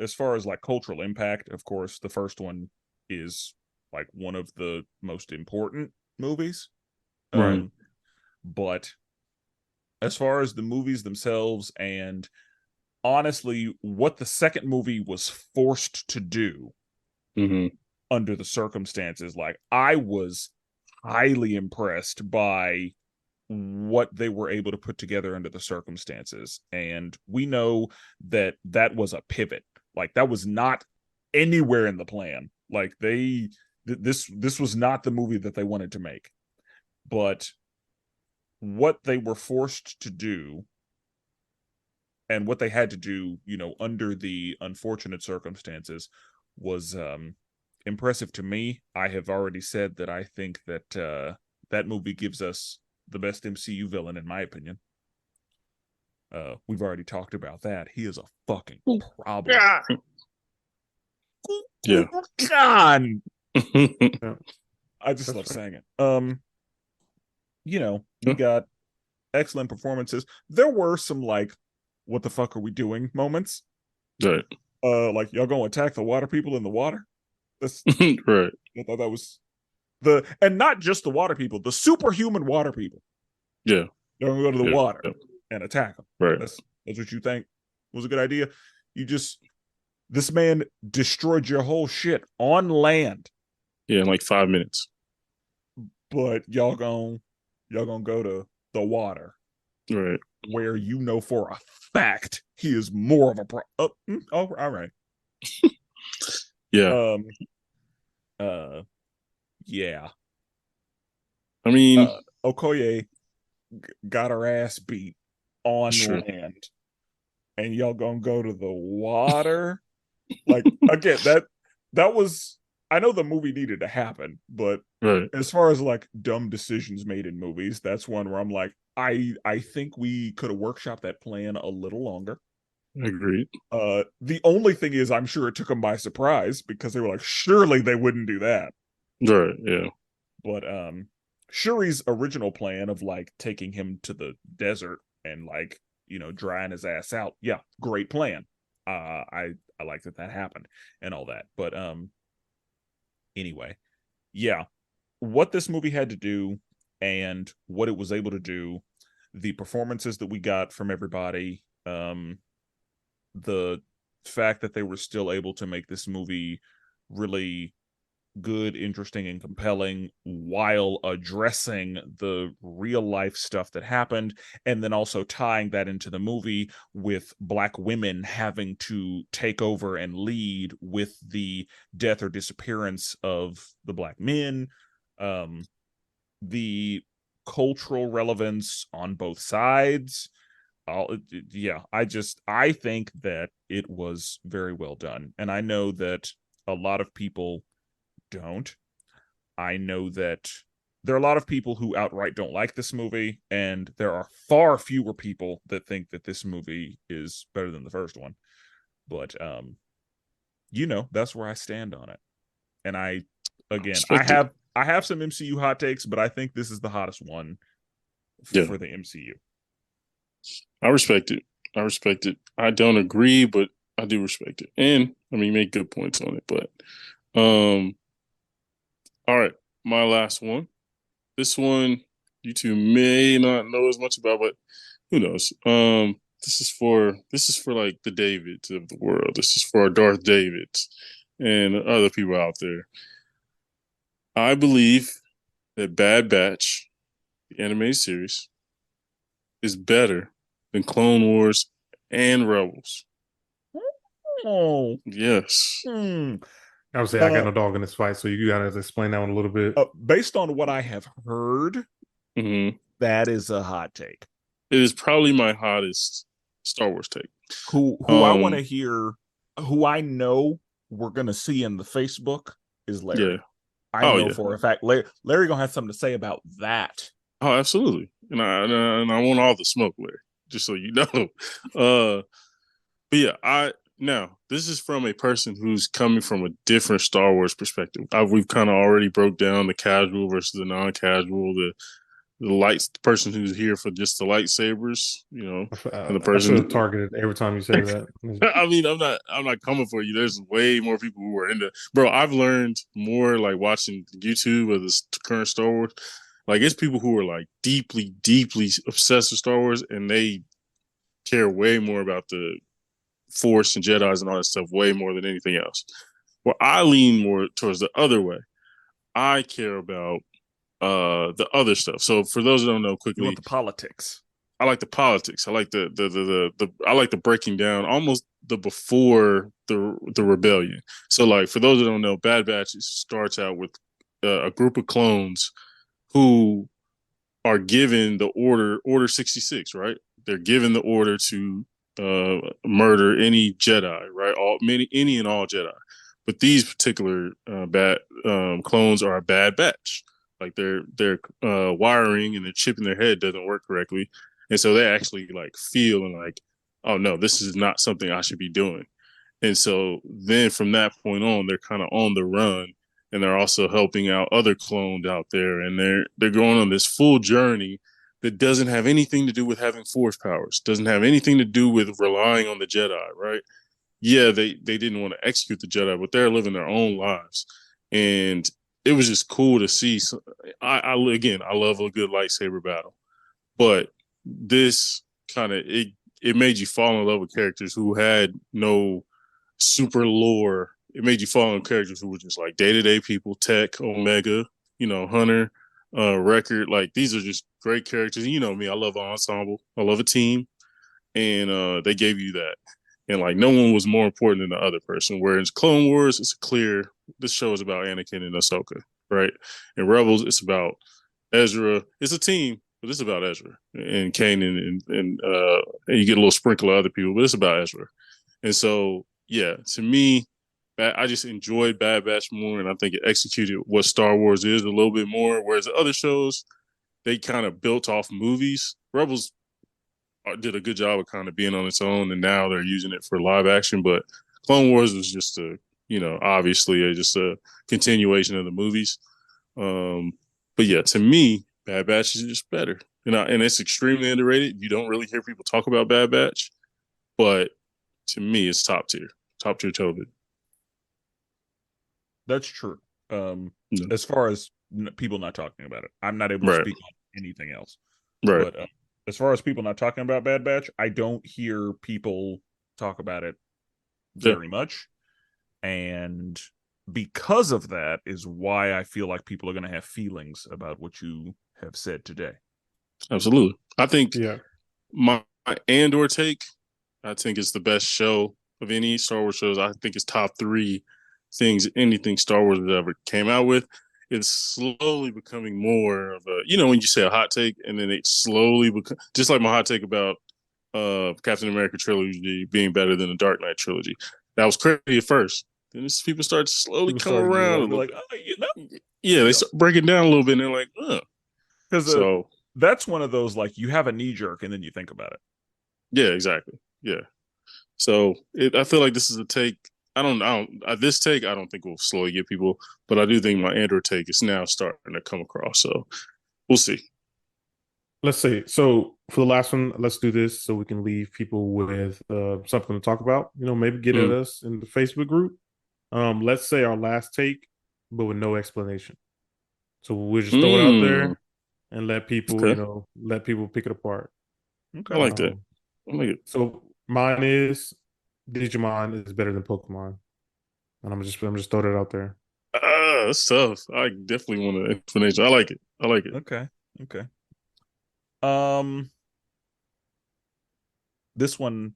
as far as like cultural impact, of course, the first one is like one of the most important movies. right. But as far as the movies themselves, and honestly, what the second movie was forced to do Mm-hmm. under the circumstances, like I was highly impressed by what they were able to put together under the circumstances. And we know that that was a pivot. Like that was not anywhere in the plan. Like this was not the movie that they wanted to make. But what they were forced to do and what they had to do, under the unfortunate circumstances was impressive to me. I have already said that I think that that movie gives us the best MCU villain, in my opinion. We've already talked about that. He is a fucking problem. Yeah. God. Yeah. I just That's love fair. saying it. We got excellent performances. There were some like, what the fuck are we doing moments. Right. Like y'all gonna attack the water people in the water. That's right. I thought that was and not just the water people, the superhuman water people. Yeah. They're gonna go to the water yeah. and attack them. Right. That's what you think was a good idea. This man destroyed your whole shit on land. Yeah, in like 5 minutes. But y'all gonna go to the water. Right. Where for a fact he is more of a pro. Oh, all right. Yeah. Yeah. I mean, Okoye got her ass beat on sure. land, and y'all gonna go to the water. Like again, that was, I know the movie needed to happen, but right. as far as like dumb decisions made in movies, that's one where I'm like, I think we could have workshopped that plan a little longer. Agreed. The only thing is, I'm sure it took them by surprise because they were like, surely they wouldn't do that. Right. Yeah. But Shuri's original plan of like taking him to the desert and like, drying his ass out. Yeah, great plan. I like that happened and all that. But anyway, yeah, what this movie had to do and what it was able to do, the performances that we got from everybody, the fact that they were still able to make this movie really good, interesting, and compelling while addressing the real life stuff that happened, and then also tying that into the movie with Black women having to take over and lead with the death or disappearance of the Black men, the cultural relevance on both sides. I think that it was very well done, and I know that a lot of people don't. I know that there are a lot of people who outright don't like this movie, and there are far fewer people that think that this movie is better than the first one. But that's where I stand on it. And I have some MCU hot takes, but I think this is the hottest one for the MCU. I respect it. I don't agree, but I do respect it. And I mean, make good points on it. But all right, my last one. This one you two may not know as much about, but who knows? This is for like the Davids of the world. This is for our Darth Davids and other people out there. I believe that Bad Batch, the animated series, is better than Clone Wars and Rebels. Oh, yes. I would say I got no dog in this fight, so you gotta explain that one a little bit. Based on what I have heard, that is a hot take. It is probably my hottest Star Wars take. Who I want to hear, who I know we're gonna see in the Facebook is Yeah. Larry. I Oh know yeah. for a fact Larry gonna have something to say about that. Oh, absolutely. And I want all the smoke, Larry, just so you know. But yeah, I now this is from a person who's coming from a different Star Wars perspective. We've kind of already broke down the casual versus the non-casual, the lights, the person who's here for just the lightsabers, and the I feel person. targeted every time you say that. I mean, I'm not coming for you. There's way more people who are into. Bro, I've learned more like watching YouTube of this current Star Wars. Like it's people who are like deeply, deeply obsessed with Star Wars, and they care way more about the Force and Jedi's and all that stuff way more than anything else. Well, I lean more towards the other way. I care about the other stuff. So for those who don't know, You want quickly, the politics. I like the politics. I like the I like the breaking down almost the before the rebellion. So like for those that don't know, Bad Batch starts out with a group of clones who are given the order 66, right? They're given the order to murder any Jedi, right? Any and all Jedi. But these particular bad clones are a bad batch. Like their wiring and their chip in their head doesn't work correctly, and so they actually like feel and like, oh no, this is not something I should be doing. And so then from that point on, they're kind of on the run, and they're also helping out other clones out there, and they're going on this full journey that doesn't have anything to do with having force powers, doesn't have anything to do with relying on the Jedi, right? Yeah, they didn't want to execute the Jedi, but they're living their own lives, and it was just cool to see. So, I love a good lightsaber battle, but this kind of it made you fall in love with characters who had no super lore. It made you fall in characters who were just like day to day people, Tech, Omega, Hunter, Record. Like these are just great characters. And you know me, I love an ensemble. I love a team, and they gave you that. And like no one was more important than the other person. Whereas Clone Wars, it's clear this show is about Anakin and Ahsoka, right? And Rebels, it's about Ezra. It's a team, but it's about Ezra and Kanan, and you get a little sprinkle of other people, but it's about Ezra. And so, yeah, to me, I just enjoyed Bad Batch more, and I think it executed what Star Wars is a little bit more. Whereas the other shows, they kind of built off movies. Rebels did a good job of kind of being on its own, and now they're using it for live action. But Clone Wars was just obviously just a continuation of the movies. Um, but yeah, to me, Bad Batch is just better, and it's extremely underrated. You don't really hear people talk about Bad Batch, but to me, it's top tier television. That's true. Yeah. As far as people not talking about it, I'm not able to Right, speak on anything else. right. But as far as people not talking about Bad Batch, I don't hear people talk about it Yeah, very much. And because of that is why I feel like people are going to have feelings about what you have said today. absolutely. I think Yeah. my Andor take, I think it's the best show of any Star Wars shows. I think it's top three things anything Star Wars has ever came out with. It's slowly becoming more of a, when you say a hot take, and then it slowly becomes just like my hot take about Captain America trilogy being better than the Dark Knight trilogy. That was crazy at first. Then people start to slowly People come started to around a like, be little like, bit. oh, Yeah, they start breaking down a little bit, and they're like, because So that's one of those like you have a knee jerk and then you think about it. yeah, exactly. Yeah. So I feel like this is a take. This take I don't think will slowly get people, but I do think my Android take is now starting to come across. So we'll see. Let's see. So for the last one, let's do this so we can leave people with something to talk about. Maybe get at Mm. us in the Facebook group. Let's say our last take, but with no explanation. So we'll just throw it out Mm. there and let people, Okay. let people pick it apart. I Okay. like that. I like it. So mine is Digimon is better than Pokemon, and I'm just throwing it out there. That's tough. I definitely want an explanation. I like it. I like it. Okay. Okay. Um, this one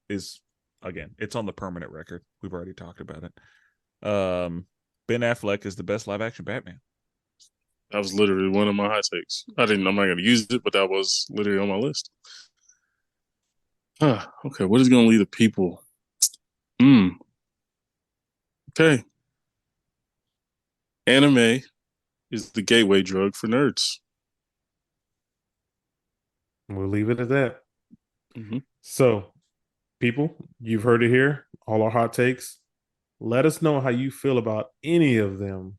is again, it's on the permanent record. We've already talked about it. Ben Affleck is the best live action Batman. That was literally one of my hot takes. I'm not going to use it, but that was literally on my list. Okay. What is going to lead the people? Hmm. Okay. Anime is the gateway drug for nerds. We'll leave it at that. Mm-hmm. So, people, you've heard it here. All our hot takes. Let us know how you feel about any of them.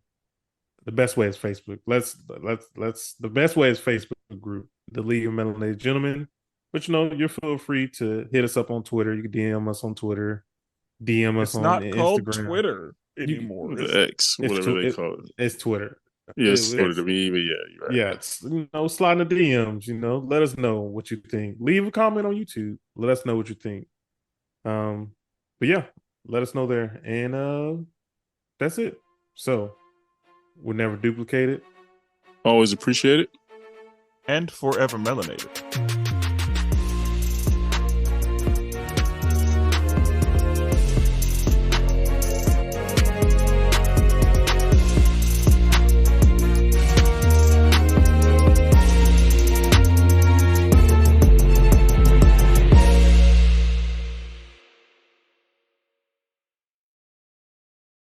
The best way is Facebook. Let's the best way is Facebook group, the League of Melanated Gentlemen. But you feel free to hit us up on Twitter. You can DM us on Twitter, DM us It's on not called Instagram. Twitter anymore. The X, whatever they call it. It's Twitter. Yeah, it's Twitter to me, but yeah, you're right. Yeah, it's slide in the DMs. Let us know what you think. Leave a comment on YouTube. Let us know what you think. But yeah, let us know there, and that's it. So we'll never duplicate it. Always appreciate it. And forever melanated.